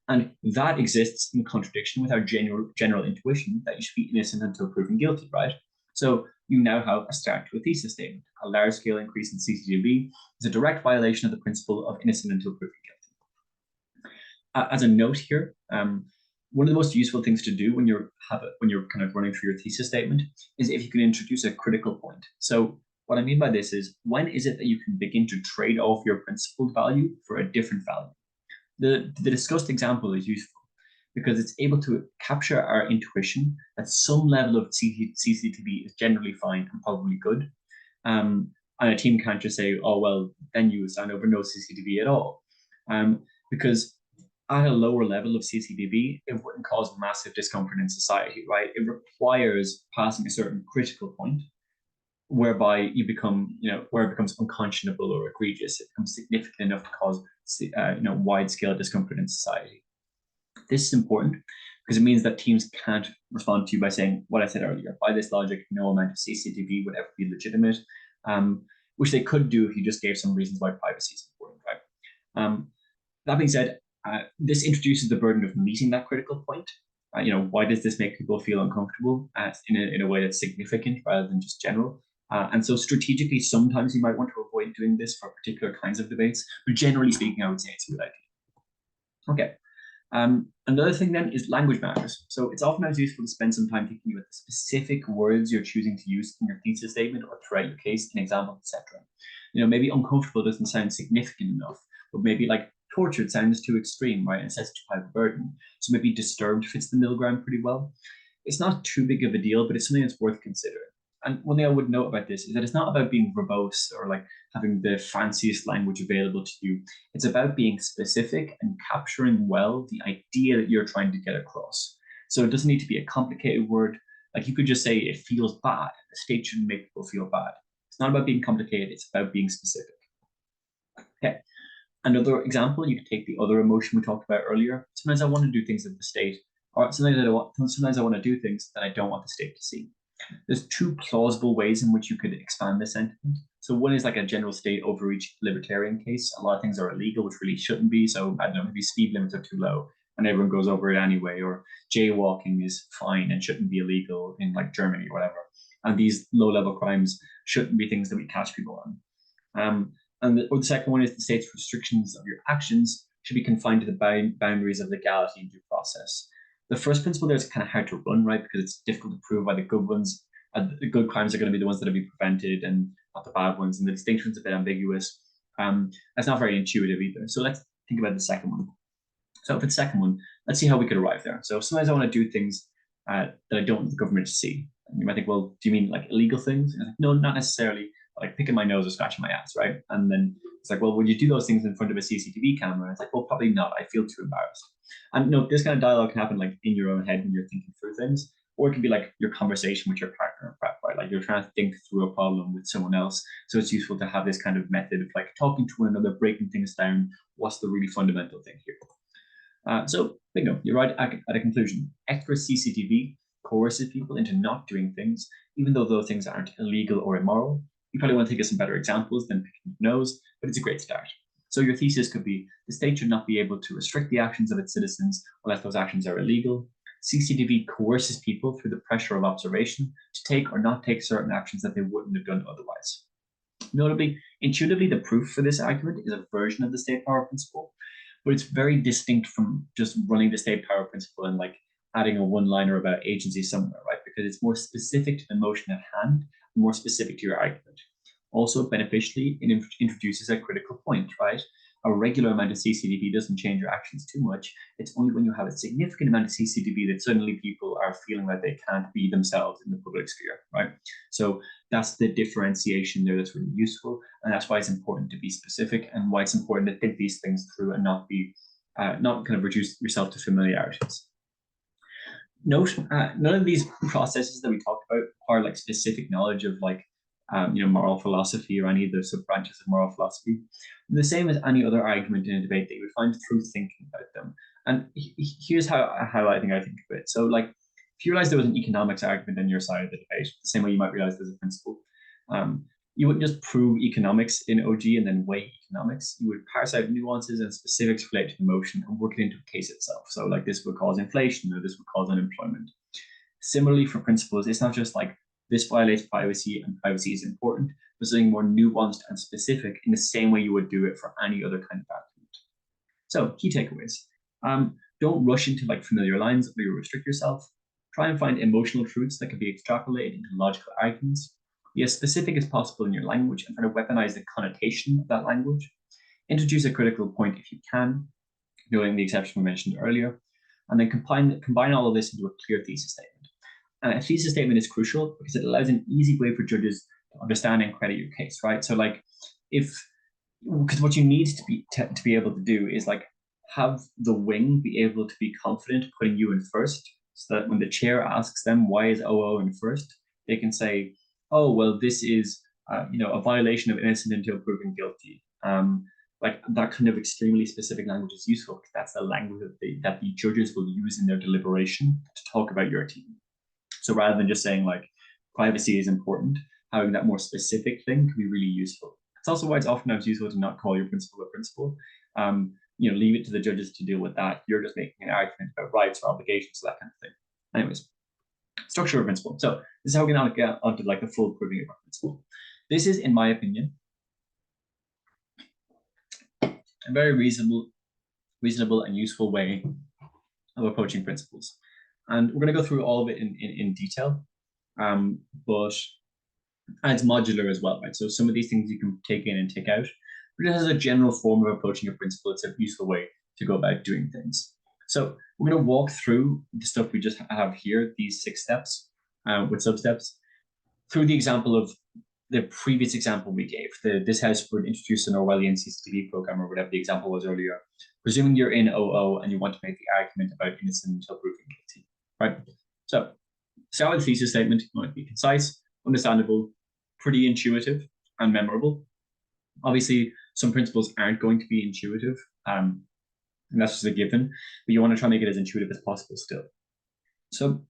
And that exists in contradiction with our general intuition that you should be innocent until proven guilty, right? So you now have a start to a thesis statement. A large-scale increase in CCTV is a direct violation of the principle of innocent until proven guilty. As a note here, one of the most useful things to do when you're kind of running through your thesis statement is if you can introduce a critical point. So what I mean by this is, when is it that you can begin to trade off your principled value for a different value? The discussed example is useful because it's able to capture our intuition that some level of CCTV is generally fine and probably good. And a team can't just say, oh, well, then you stand over no CCTV at all. Because at a lower level of CCTV, it wouldn't cause massive discomfort in society, right? It requires passing a certain critical point whereby you become, where it becomes unconscionable or egregious. It becomes significant enough to cause, wide-scale discomfort in society. This is important because it means that teams can't respond to you by saying what I said earlier. By this logic, no amount of CCTV would ever be legitimate, which they could do if you just gave some reasons why privacy is important, right? That being said, this introduces the burden of meeting that critical point. Why does this make people feel uncomfortable in a way that's significant rather than just general? And so strategically, sometimes you might want to avoid doing this for particular kinds of debates, but generally speaking, I would say it's a good idea. Okay. Another thing then is language matters. So it's oftentimes useful to spend some time thinking about the specific words you're choosing to use in your thesis statement or throughout your case, in example, etc. Maybe uncomfortable doesn't sound significant enough, but maybe like tortured sounds too extreme, right? And sets too high a burden. So maybe disturbed fits the middle ground pretty well. It's not too big of a deal, but it's something that's worth considering. And one thing I would note about this is that it's not about being verbose or like having the fanciest language available to you. It's about being specific and capturing well the idea that you're trying to get across. So it doesn't need to be a complicated word. Like you could just say it feels bad. The state shouldn't make people feel bad. It's not about being complicated. It's about being specific. Okay. Another example, you could take the other emotion we talked about earlier. Sometimes I want to do things with the state, or sometimes I want to do things that I don't want the state to see. There's two plausible ways in which you could expand this sentiment. So one is like a general state overreach libertarian case. A lot of things are illegal, which really shouldn't be. So I don't know, maybe speed limits are too low. and everyone goes over it anyway, or jaywalking is fine and shouldn't be illegal in like Germany or whatever. And these low-level crimes shouldn't be things that we catch people on. Or the second one is the state's restrictions of your actions should be confined to the boundaries of legality and due process. The first principle there is kind of hard to run, right? Because it's difficult to prove why the good ones, the good crimes are going to be the ones that will be prevented and not the bad ones. And the distinction's a bit ambiguous. That's not very intuitive either. So let's think about the second one. So for the second one, let's see how we could arrive there. So sometimes I want to do things that I don't want the government to see. And you might think, well, do you mean like illegal things? And like, no, not necessarily. Like picking my nose or scratching my ass, right? And then it's like, well, would you do those things in front of a CCTV camera? It's like, well, probably not. I feel too embarrassed. And no, this kind of dialogue can happen like in your own head when you're thinking through things, or it can be like your conversation with your partner in prep, right? Like you're trying to think through a problem with someone else. So it's useful to have this kind of method of like talking to one another, breaking things down. What's the really fundamental thing here? So bingo, you're right at a conclusion. Extra CCTV coerces people into not doing things, even though those things aren't illegal or immoral. You probably want to think of some better examples than picking your nose, but it's a great start. So your thesis could be, the state should not be able to restrict the actions of its citizens unless those actions are illegal. CCTV coerces people through the pressure of observation to take or not take certain actions that they wouldn't have done otherwise. Notably, intuitively, the proof for this argument is a version of the state power principle, but it's very distinct from just running the state power principle and like adding a one-liner about agency somewhere, right? Because it's more specific to the motion at hand, more specific to your argument. Also, beneficially, it introduces a critical point, right? A regular amount of CCTV doesn't change your actions too much. It's only when you have a significant amount of CCTV that suddenly people are feeling like they can't be themselves in the public sphere, right? So that's the differentiation there that's really useful. And that's why it's important to be specific and why it's important to think these things through and not kind of reduce yourself to familiarities. Note, none of these processes that we talked about require like specific knowledge of like, moral philosophy or any of the sub-branches of moral philosophy. The same as any other argument in a debate that you would find through thinking about them. And here's how I think of it. So like, if you realize there was an economics argument on your side of the debate, the same way you might realize there's a principle, you wouldn't just prove economics in OG and then weigh economics. You would parse out nuances and specifics related to emotion and work it into a case itself. So like this would cause inflation or this would cause unemployment. Similarly for principles, it's not just like this violates privacy and privacy is important, but something more nuanced and specific in the same way you would do it for any other kind of argument. So key takeaways. Don't rush into like familiar lines where you restrict yourself. Try and find emotional truths that can be extrapolated into logical arguments. Be as specific as possible in your language and try to weaponize the connotation of that language. Introduce a critical point if you can, knowing the exception we mentioned earlier, and then combine all of this into a clear thesis statement. And a thesis statement is crucial because it allows an easy way for judges to understand and credit your case, right? So like because what you need to be able to do is like have the wing be able to be confident putting you in first, so that when the chair asks them why is OO in first, they can say, oh, well, this is a violation of innocent until proven guilty. Like that kind of extremely specific language is useful because that's the language that the judges will use in their deliberation to talk about your team. So rather than just saying like privacy is important, having that more specific thing can be really useful. It's also why it's oftentimes useful to not call your principal a principal. Leave it to the judges to deal with that. You're just making an argument about rights or obligations, that kind of thing. Anyways, structure of principle. So this is how we're going to get onto like the full proving of our principle. This is, in my opinion, a very reasonable and useful way of approaching principles. And we're going to go through all of it in detail, but it's modular as well, right? So some of these things you can take in and take out, but it has a general form of approaching a principle. It's a useful way to go about doing things. So we're going to walk through the stuff we just have here, these 6 steps with sub-steps, through the example of the previous example we gave. This house would introduce an Orwellian CCTV program or whatever the example was earlier. Presuming you're in OO and you want to make the argument about innocent until proven guilty, right? So start with a thesis statement. You want to be concise, understandable, pretty intuitive, and memorable. Obviously, some principles aren't going to be intuitive, and that's just a given, but you want to try and make it as intuitive as possible still. So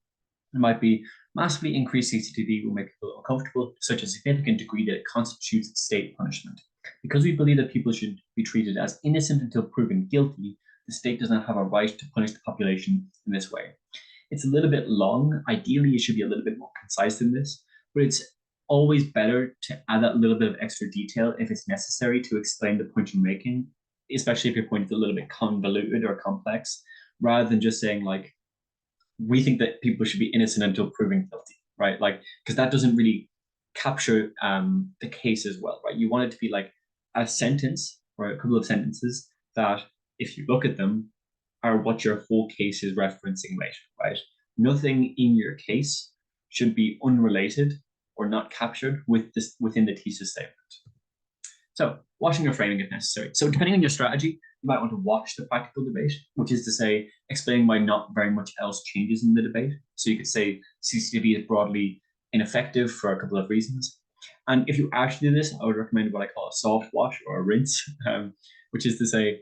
it might be massively increased CCTV will make people uncomfortable to such a significant degree that it constitutes state punishment. Because we believe that people should be treated as innocent until proven guilty, the state does not have a right to punish the population in this way. It's a little bit long. Ideally, it should be a little bit more concise than this, but it's always better to add that little bit of extra detail if it's necessary to explain the point you're making, especially if your point is a little bit convoluted or complex, rather than just saying like, we think that people should be innocent until proven guilty, right? Like, because that doesn't really capture the case as well, right? You want it to be like a sentence or a couple of sentences that, if you look at them, are what your whole case is referencing later, right? Nothing in your case should be unrelated or not captured within the thesis statement. So watching or framing if necessary. So depending on your strategy, you might want to watch the practical debate, which is to say, explain why not very much else changes in the debate. So you could say CCTV is broadly ineffective for a couple of reasons. And if you actually do this, I would recommend what I call a soft wash or a rinse, which is to say,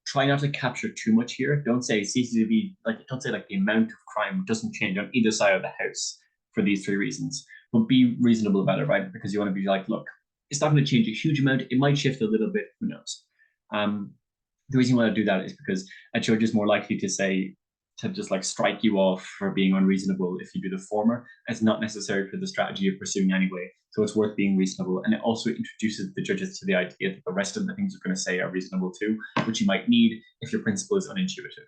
try not to capture too much here. Don't say CCTV, don't say the amount of crime doesn't change on either side of the house for these three reasons, but be reasonable about it, right? Because you want to be like, look, it's not going to change a huge amount. It might shift a little bit, who knows? The reason you want to do that is because a judge is more likely to just strike you off for being unreasonable if you do the former. It's not necessary for the strategy you're pursuing anyway. So it's worth being reasonable. And it also introduces the judges to the idea that the rest of the things you're going to say are reasonable too, which you might need if your principle is unintuitive.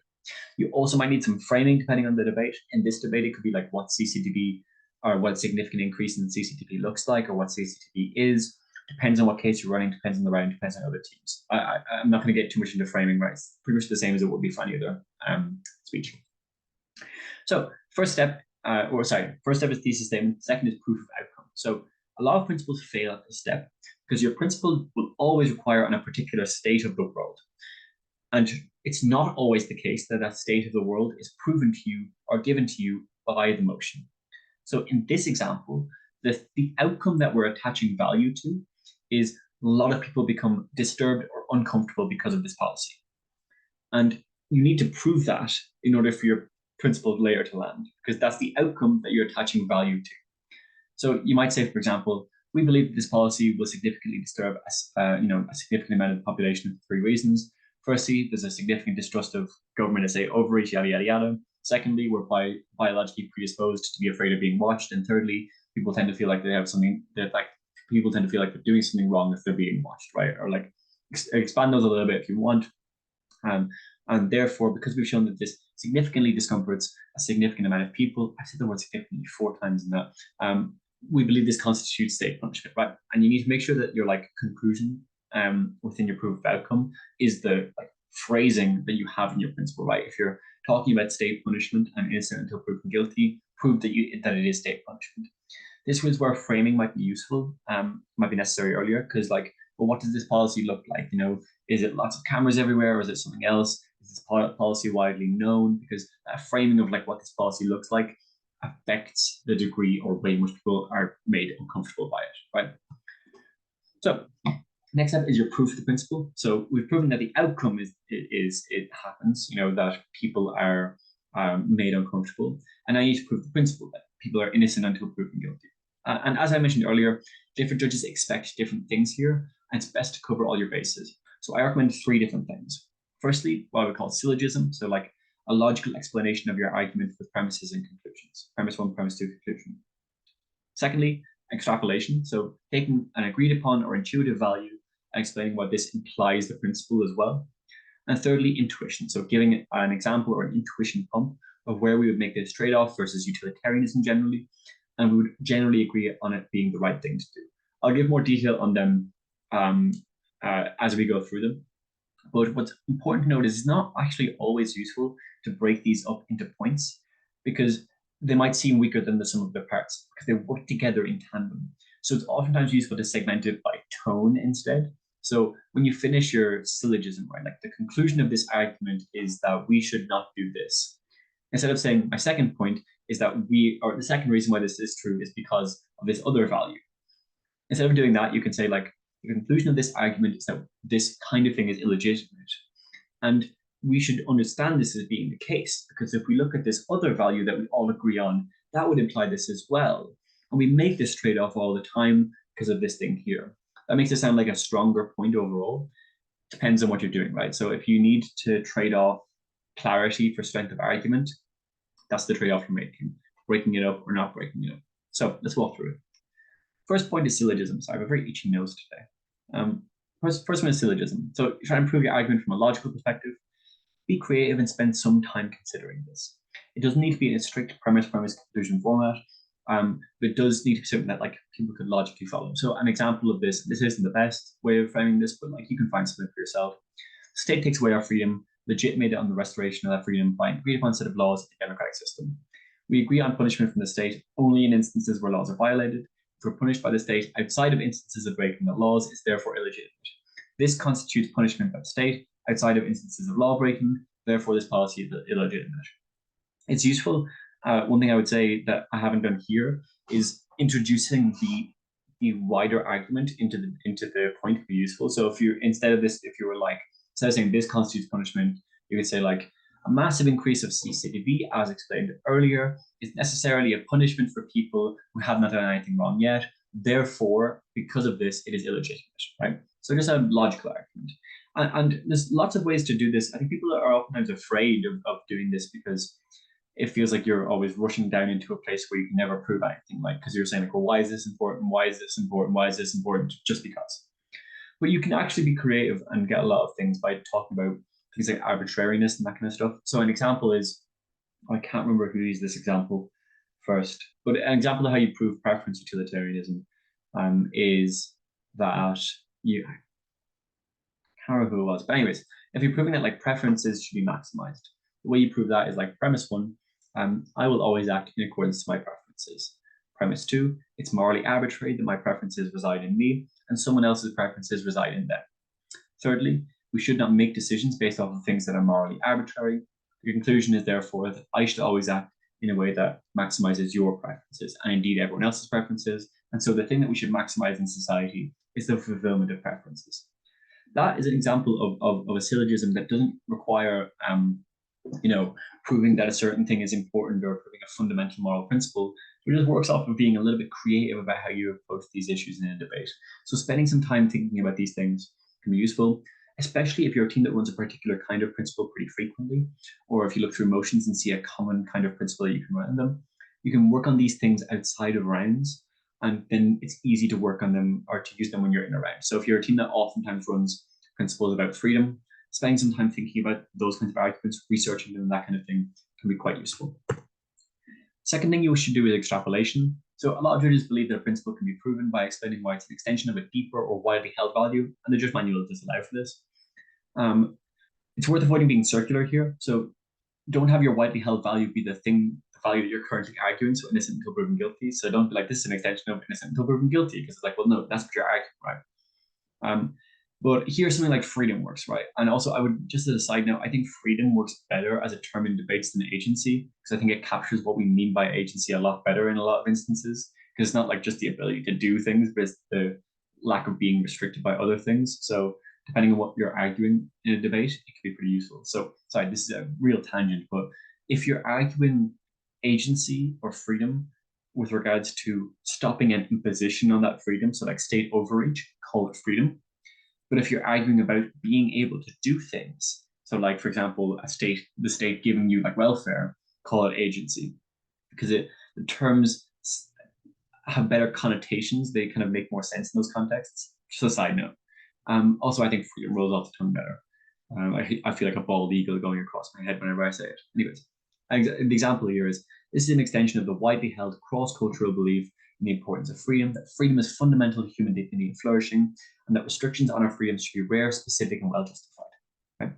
You also might need some framing depending on the debate. In this debate, it could be like what CCTV or what significant increase in CCTV looks like, or what CCTV is. Depends on what case you're running, depends on the round, depends on other teams. I'm not going to get too much into framing, right? It's pretty much the same as it would be for any other speech. So first step is thesis statement. Second is proof of outcome. So a lot of principles fail at this step because your principle will always require on a particular state of the world. And it's not always the case that that state of the world is proven to you or given to you by the motion. So in this example, the outcome that we're attaching value to is a lot of people become disturbed or uncomfortable because of this policy. And you need to prove that in order for your principle layer to land, because that's the outcome that you're attaching value to. So you might say, for example, we believe that this policy will significantly disturb a significant amount of the population for three reasons. Firstly, there's a significant distrust of government as overreach, yada, yada, yada. Secondly, we're biologically predisposed to be afraid of being watched. And thirdly, people tend to feel like they have something people tend to feel like they're doing something wrong if they're being watched, right? Or expand those a little bit if you want. And therefore, because we've shown that this significantly discomforts a significant amount of people, I said the word significantly 4 times in that, we believe this constitutes state punishment, right? And you need to make sure that your conclusion within your proof of outcome is the phrasing that you have in your principle, right? If you're talking about state punishment and innocent until proven guilty, prove that it is state punishment. This was where framing might be useful, might be necessary earlier, because well, what does this policy look like? Is it lots of cameras everywhere, or is it something else? Is this policy widely known? Because that framing of what this policy looks like affects the degree or way in which people are made uncomfortable by it, right? So next up is your proof of the principle. So we've proven that the outcome is it happens, that people are made uncomfortable. And I need to prove the principle that people are innocent until proven guilty. And as I mentioned earlier, different judges expect different things here, and it's best to cover all your bases. So I recommend 3 different things. Firstly, what I would call syllogism. So a logical explanation of your argument with premises and conclusions. Premise 1, premise 2, conclusion. Secondly, extrapolation. So taking an agreed upon or intuitive value and explaining what this implies the principle as well. And thirdly, intuition. So giving an example or an intuition pump of where we would make this trade-off versus utilitarianism generally, and we would generally agree on it being the right thing to do. I'll give more detail on them as we go through them. But what's important to note is it's not actually always useful to break these up into points, because they might seem weaker than the sum of their parts because they work together in tandem. So it's oftentimes useful to segment it by tone instead. So when you finish your syllogism, right, the conclusion of this argument is that we should not do this. Instead of saying my second point is that the second reason why this is true is because of this other value. Instead of doing that, you can say the conclusion of this argument is that this kind of thing is illegitimate. And we should understand this as being the case, because if we look at this other value that we all agree on, that would imply this as well. And we make this trade-off all the time because of this thing here. That makes it sound like a stronger point overall. depends on what you're doing, right? So if you need to trade off clarity for strength of argument, that's the trade-off you're making, breaking it up or not breaking it up. So let's walk through it. First point is syllogism. So I have a very itchy nose today. First one is syllogism. So try to improve your argument from a logical perspective. Be creative and spend some time considering this. It doesn't need to be in a strict premise conclusion format, but it does need to be something that like people could logically follow. So an example of this isn't the best way of framing this, but like you can find something for yourself. State takes away our freedom, legitimated on the restoration of that freedom by an agreed upon set of laws of the democratic system. We agree on punishment from the state only in instances where laws are violated. If we're punished by the state outside of instances of breaking the laws, it's therefore illegitimate. This constitutes punishment by the state outside of instances of law breaking, therefore this policy is illegitimate. It's useful. One thing I would say that I haven't done here is introducing the wider argument into the point to be useful. So if you instead of saying this constitutes punishment, you could say like a massive increase of CCTV, as explained earlier, is necessarily a punishment for people who have not done anything wrong yet. Therefore, because of this, it is illegitimate, right? So just a logical argument. And there's lots of ways to do this. I think people are oftentimes afraid of doing this because it feels like you're always rushing down into a place where you can never prove anything, like, because you're saying like, well, why is this important? Why is this important? Why is this important? Just because. But you can actually be creative and get a lot of things by talking about things like arbitrariness and that kind of stuff. So an example is, I can't remember who used this example first, but an example of how you prove preference utilitarianism is that you, I can't remember who it was, but anyways, if you're proving that like preferences should be maximized, the way you prove that is like premise one, I will always act in accordance to my preferences. Premise two, it's morally arbitrary that my preferences reside in me and someone else's preferences reside in them. Thirdly, we should not make decisions based off of things that are morally arbitrary. The conclusion is therefore that I should always act in a way that maximizes your preferences and indeed everyone else's preferences. And so the thing that we should maximize in society is the fulfillment of preferences. That is an example of a syllogism that doesn't require proving that a certain thing is important or proving a fundamental moral principle. It just works off of being a little bit creative about how you approach these issues in a debate. So spending some time thinking about these things can be useful, especially if you're a team that runs a particular kind of principle pretty frequently, or if you look through motions and see a common kind of principle that you can run in them. You can work on these things outside of rounds, and then it's easy to work on them or to use them when you're in a round. So if you're a team that oftentimes runs principles about freedom, spending some time thinking about those kinds of arguments, researching them, that kind of thing can be quite useful. Second thing you should do is extrapolation. So a lot of judges believe that a principle can be proven by explaining why it's an extension of a deeper or widely held value, and the judge manual does allow for this. It's worth avoiding being circular here. So don't have your widely held value be the value that you're currently arguing, so innocent until proven guilty. So don't be like, this is an extension of innocent until proven guilty, because it's like, well, no, that's what you're arguing, right? But here's something like freedom works, right? And also, I would, just as a side note, I think freedom works better as a term in debates than agency, because I think it captures what we mean by agency a lot better in a lot of instances, because it's not like just the ability to do things, but it's the lack of being restricted by other things. So depending on what you're arguing in a debate, it can be pretty useful. So, sorry, this is a real tangent, but if you're arguing agency or freedom with regards to stopping an imposition on that freedom, so like state overreach, call it freedom. But if you're arguing about being able to do things, so like, for example, the state giving you like welfare, call it agency, because the terms have better connotations. They kind of make more sense in those contexts. Just a side note. Also, I think freedom rolls off the tongue better. I feel like a bald eagle going across my head whenever I say it. Anyways, the example here is, this is an extension of the widely held cross-cultural belief in the importance of freedom, that freedom is fundamental to human dignity and flourishing, and that restrictions on our freedoms should be rare, specific, and well justified. Right?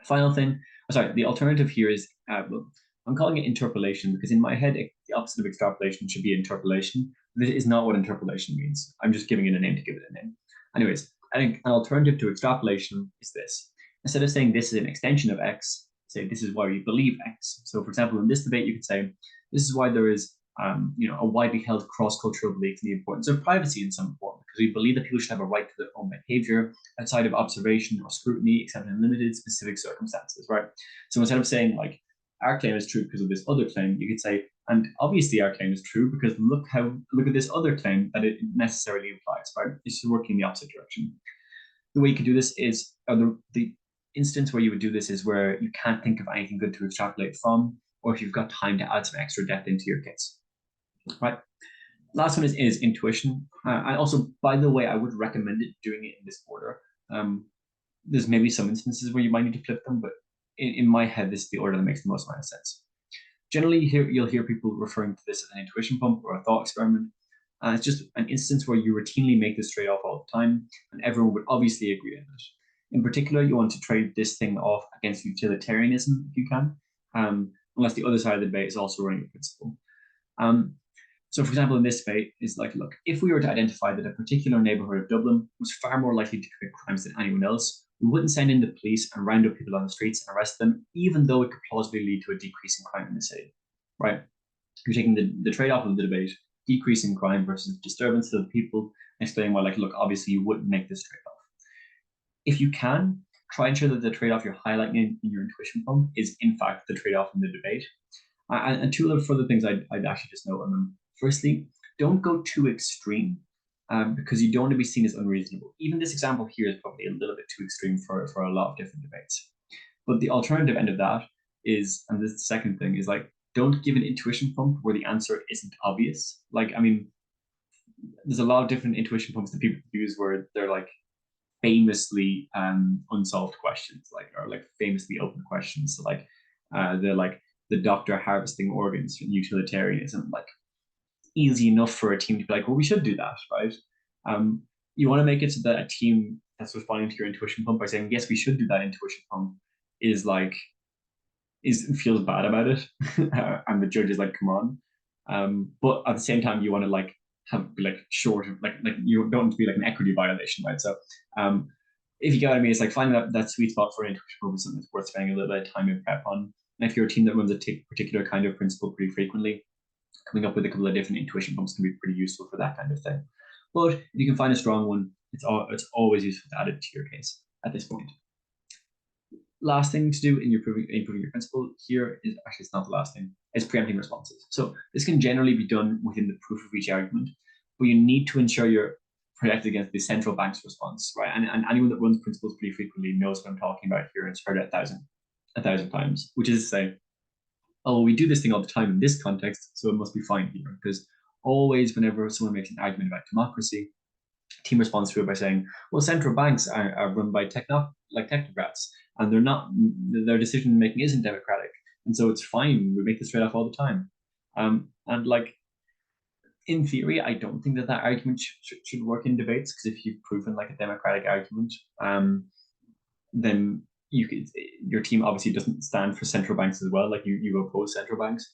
Final thing, the alternative here is, I'm calling it interpolation, because in my head, the opposite of extrapolation should be interpolation. This is not what interpolation means. I'm just giving it a name to give it a name. Anyways, I think an alternative to extrapolation is this. Instead of saying this is an extension of X, say this is why we believe X. So for example, in this debate, you could say, this is why there is a widely held cross-cultural belief in the importance of privacy in some form, because we believe that people should have a right to their own behavior outside of observation or scrutiny, except in limited specific circumstances, right? So instead of saying like, our claim is true because of this other claim, you could say, and obviously our claim is true because look at this other claim that it necessarily implies, right? It's working in the opposite direction. The way you could do this is, the instance where you would do this is where you can't think of anything good to extrapolate from, or if you've got time to add some extra depth into your case, right? Last one is intuition. And also, by the way, I would recommend doing it in this order. There's maybe some instances where you might need to flip them, but in my head, this is the order that makes the most amount of sense. Generally, you'll hear people referring to this as an intuition pump or a thought experiment. It's just an instance where you routinely make this trade-off all the time, and everyone would obviously agree on it. In particular, you want to trade this thing off against utilitarianism if you can, unless the other side of the debate is also running a principle. So, for example, in this debate is like, look, if we were to identify that a particular neighborhood of Dublin was far more likely to commit crimes than anyone else, we wouldn't send in the police and round up people on the streets and arrest them, even though it could plausibly lead to a decrease in crime in the city, right? You're taking the trade-off of the debate, decreasing crime versus disturbance of the people, and explaining why, like, look, obviously you wouldn't make this trade-off. If you can, try and ensure that the trade-off you're highlighting in your intuition pump is in fact the trade-off in the debate. And two other further things I'd actually just note on them. Firstly, don't go too extreme, because you don't want to be seen as unreasonable. Even this example here is probably a little bit too extreme for a lot of different debates. But the alternative end of that is, and this is the second thing, is like, don't give an intuition pump where the answer isn't obvious. Like, I mean, there's a lot of different intuition pumps that people use where they're like famously unsolved questions, like, or like famously open questions. So like, they're like the doctor harvesting organs from utilitarianism, like easy enough for a team to be like, well, we should do that, right? You want to make it so that a team that's responding to your intuition pump by saying, yes, we should do that intuition pump, is like, feels bad about it. And the judge is like, come on. But at the same time, you want to like have like short, like you don't want to be like an equity violation, right? So if you get what I mean, it's like finding that sweet spot for an intuition pump is something that's worth spending a little bit of time and prep on. And if you're a team that runs a particular kind of principle pretty frequently, coming up with a couple of different intuition pumps can be pretty useful for that kind of thing. But if you can find a strong one, it's always useful to add it to your case at this point. Last thing to do in your improving your principle here is, actually it's not the last thing, is preempting responses. So this can generally be done within the proof of each argument, but you need to ensure you're protected against the central bank's response, right? And anyone that runs principles pretty frequently knows what I'm talking about here. It's heard it a thousand times, which is to say, oh, we do this thing all the time in this context, so it must be fine here. Because always, whenever someone makes an argument about democracy, team responds to it by saying, well, central banks are run by technocrats, and their decision making isn't democratic, and so it's fine. We make this trade off all the time. And like, in theory, I don't think that argument should work in debates, because if you've proven like a democratic argument, then your team obviously doesn't stand for central banks as well. Like, you oppose central banks,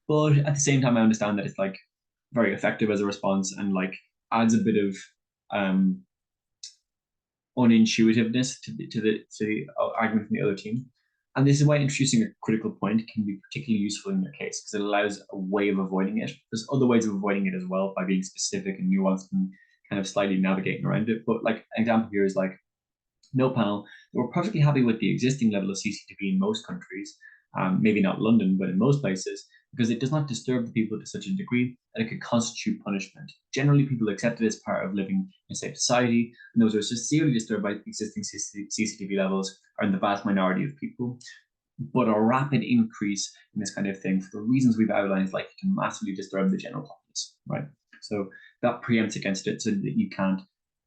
but at the same time, I understand that it's like very effective as a response, and like adds a bit of unintuitiveness to the argument from the other team. And this is why introducing a critical point can be particularly useful in your case, because it allows a way of avoiding it. There's other ways of avoiding it as well, by being specific and nuanced and kind of slightly navigating around it. But like, an example here is like, no panel, we're perfectly happy with the existing level of CCTV in most countries, maybe not London, but in most places, because it does not disturb the people to such a degree that it could constitute punishment. Generally, people accept it as part of living in a safe society, and those who are sincerely disturbed by existing CCTV levels are in the vast minority of people. But a rapid increase in this kind of thing, for the reasons we've outlined, is likely to massively disturb the general populace, right? So that preempts against it, so that you can't,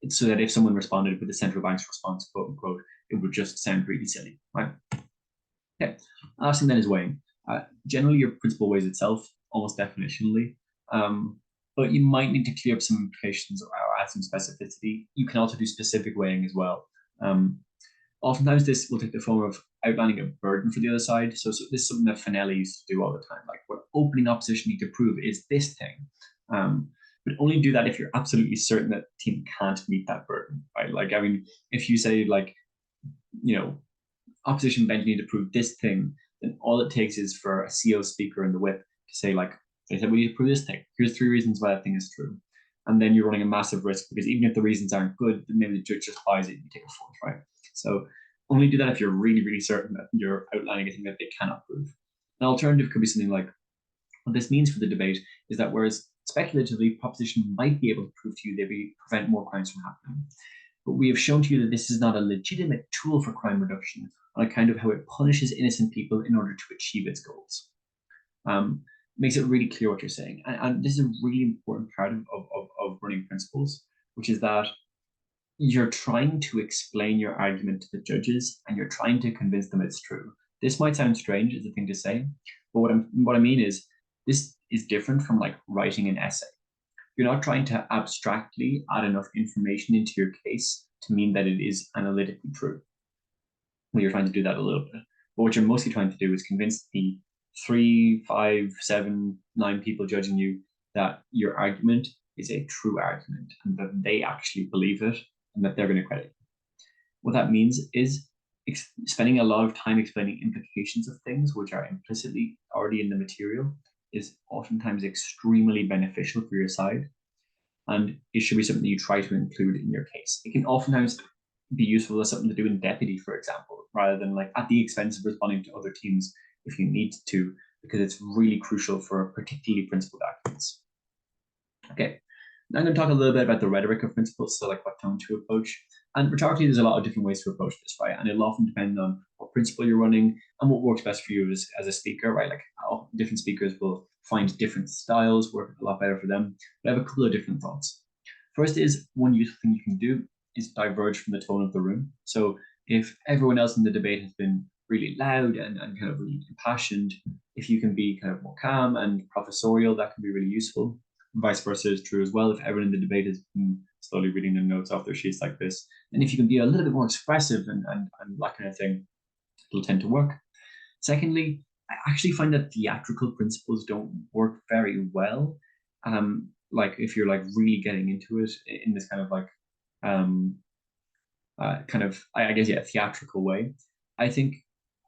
so that if someone responded with the central bank's response, quote unquote, it would just sound really silly, right? Okay. Last thing then is weighing. Generally, your principle weighs itself, almost definitionally, but you might need to clear up some implications or add some specificity. You can also do specific weighing as well. Oftentimes, this will take the form of outlining a burden for the other side. So this is something that Finelli used to do all the time. Like, what opening opposition need to prove is this thing. But only do that if you're absolutely certain that the team can't meet that burden, right? Like, I mean, if you say, like, opposition bench need to prove this thing, then all it takes is for a CO speaker in the whip to say, like, they said we need to prove this thing. Here's 3 reasons why that thing is true. And then you're running a massive risk, because even if the reasons aren't good, then maybe the judge just buys it and you take a fourth, right? So only do that if you're really, really certain that you're outlining a thing that they cannot prove. An alternative could be something like, what this means for the debate is that whereas speculatively proposition might be able to prove to you they prevent more crimes from happening, but we have shown to you that this is not a legitimate tool for crime reduction on account of how it punishes innocent people in order to achieve its goals. Makes it really clear what you're saying. And this is a really important part of running principles, which is that you're trying to explain your argument to the judges and you're trying to convince them it's true. This might sound strange as a thing to say, but what I mean is this is different from like writing an essay. You're not trying to abstractly add enough information into your case to mean that it is analytically true. Well, you're trying to do that a little bit. But what you're mostly trying to do is convince the 3, 5, 7, 9 people judging you that your argument is a true argument and that they actually believe it and that they're going to credit it. What that means is spending a lot of time explaining implications of things which are implicitly already in the material is oftentimes extremely beneficial for your side. And it should be something you try to include in your case. It can oftentimes be useful as something to do in deputy, for example, rather than like at the expense of responding to other teams if you need to, because it's really crucial for particularly principled arguments. Okay, now I'm going to talk a little bit about the rhetoric of principles, so like what tone to approach. And rhetorically, there's a lot of different ways to approach this, right? And it'll often depend on what principle you're running and what works best for you as a speaker, right? Like how different speakers will find different styles work a lot better for them. But I have a couple of different thoughts. First is one useful thing you can do is diverge from the tone of the room. So if everyone else in the debate has been really loud and kind of really impassioned, if you can be kind of more calm and professorial, that can be really useful. Vice versa is true as well. If everyone in the debate has been slowly reading their notes off their sheets like this, and if you can be a little bit more expressive and that kind of thing, it'll tend to work. Secondly, I actually find that theatrical principles don't work very well. Like if you're like really getting into it in this kind of like I guess, yeah, theatrical way. I think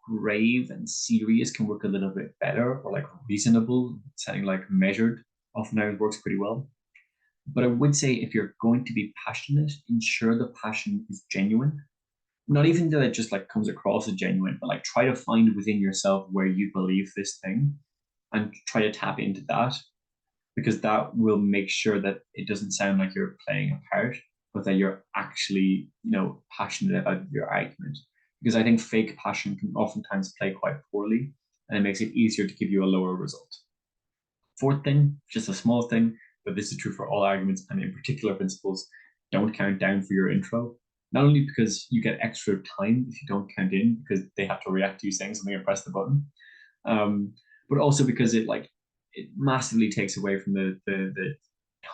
grave and serious can work a little bit better, or like reasonable, sounding like measured, often works pretty well. But I would say if you're going to be passionate, ensure the passion is genuine. Not even that it just like comes across as genuine, but like try to find within yourself where you believe this thing and try to tap into that, because that will make sure that it doesn't sound like you're playing a part, but that you're actually, passionate about your argument. Because I think fake passion can oftentimes play quite poorly, and it makes it easier to give you a lower result. Fourth thing, just a small thing, but this is true for all arguments and in particular principles, don't count down for your intro. Not only because you get extra time if you don't count in, because they have to react to you saying something and press the button, but also because it massively takes away from the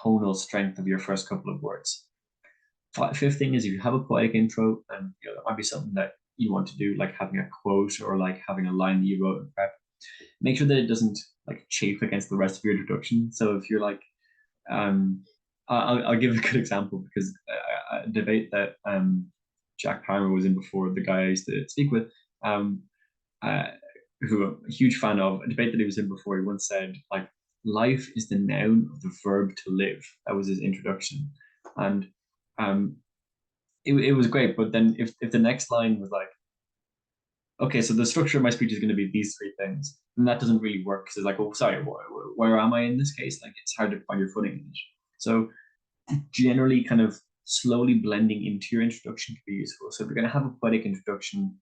tonal strength of your first couple of words. Fifth thing is if you have a poetic intro, and that might be something that you want to do, like having a quote or like having a line that you wrote in prep, make sure that it doesn't like chafe against the rest of your introduction. So if you're like, I'll give a good example, because a debate that Jack Palmer was in before, the guy I used to speak with, who I'm a huge fan of, a debate that he was in before, he once said, like, life is the noun of the verb to live. That was his introduction. And it was great. But then if the next line was like, okay, so the structure of my speech is going to be these 3 things, and that doesn't really work, because it's like, oh, sorry, where am I in this case? Like, it's hard to find your footing in it. So generally kind of slowly blending into your introduction can be useful. So if you're going to have a poetic introduction,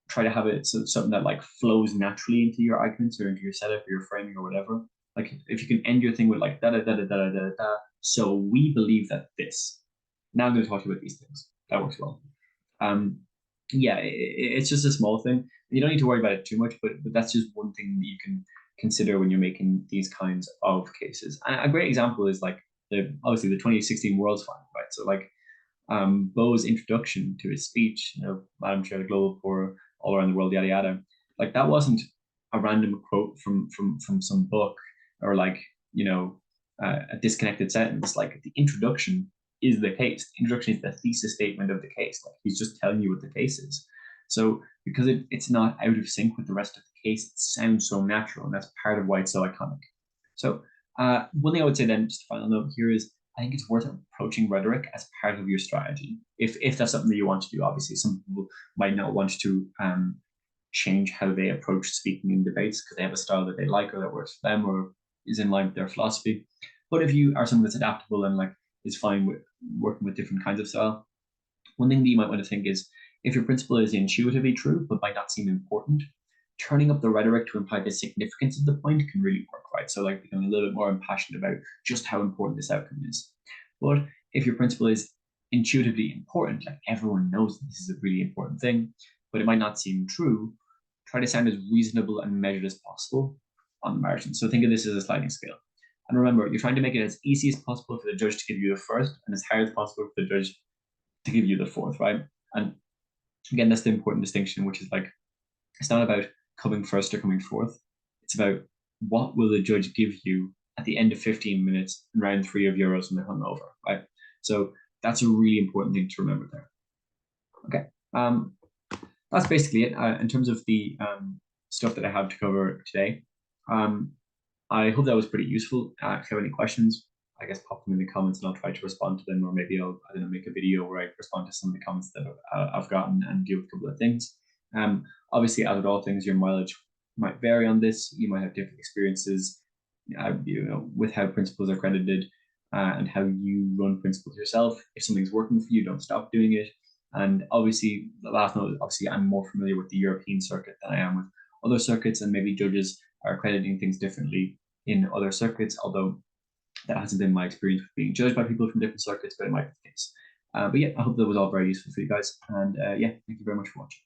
try to have it so something that like flows naturally into your arguments or into your setup or your framing or whatever. Like if you can end your thing with like da da da da da da da, so we believe that this. Now I'm going to talk about these things. That works well. Yeah, it's just a small thing. You don't need to worry about it too much, but that's just one thing that you can consider when you're making these kinds of cases. And a great example is like obviously the 2016 World's Final, right? So like Bo's introduction to his speech, Madam Chair, the global poor all around the world, yada yada. Like that wasn't a random quote from some book, or like a disconnected sentence. Like the introduction is the case. The introduction is the thesis statement of the case. Like he's just telling you what the case is. So because it's not out of sync with the rest of the case, it sounds so natural, and that's part of why it's so iconic. So one thing I would say then, just a final note here, is I think it's worth approaching rhetoric as part of your strategy. If that's something that you want to do, obviously some people might not want to change how they approach speaking in debates because they have a style that they like or that works for them or is in line with their philosophy. But if you are someone that's adaptable and like is fine with working with different kinds of style, One thing that you might want to think is, if your principle is intuitively true but might not seem important, turning up the rhetoric to imply the significance of the point can really work, right? So like becoming a little bit more impassioned about just how important this outcome is. But if your principle is intuitively important, like everyone knows that this is a really important thing, but it might not seem true, try to sound as reasonable and measured as possible on the margin. So think of this as a sliding scale. And remember, you're trying to make it as easy as possible for the judge to give you the first and as hard as possible for the judge to give you the fourth, right? And again, that's the important distinction, which is like, it's not about coming first or coming fourth. It's about what will the judge give you at the end of 15 minutes in round 3 of Euros when they're hungover, right? So that's a really important thing to remember there. Okay, that's basically it in terms of the stuff that I have to cover today. I hope that was pretty useful. If you have any questions, I guess pop them in the comments and I'll try to respond to them, or maybe I'll, I don't know, make a video where I respond to some of the comments that I've gotten and deal with a couple of things. Obviously, as with all things, your mileage might vary on this. You might have different experiences, with how principles are credited and how you run principles yourself. If something's working for you, don't stop doing it. And obviously, the last note, obviously, I'm more familiar with the European circuit than I am with other circuits, and maybe judges are crediting things differently in other circuits, although that hasn't been my experience with being judged by people from different circuits, but it might be the case. But yeah, I hope that was all very useful for you guys. And yeah, thank you very much for watching.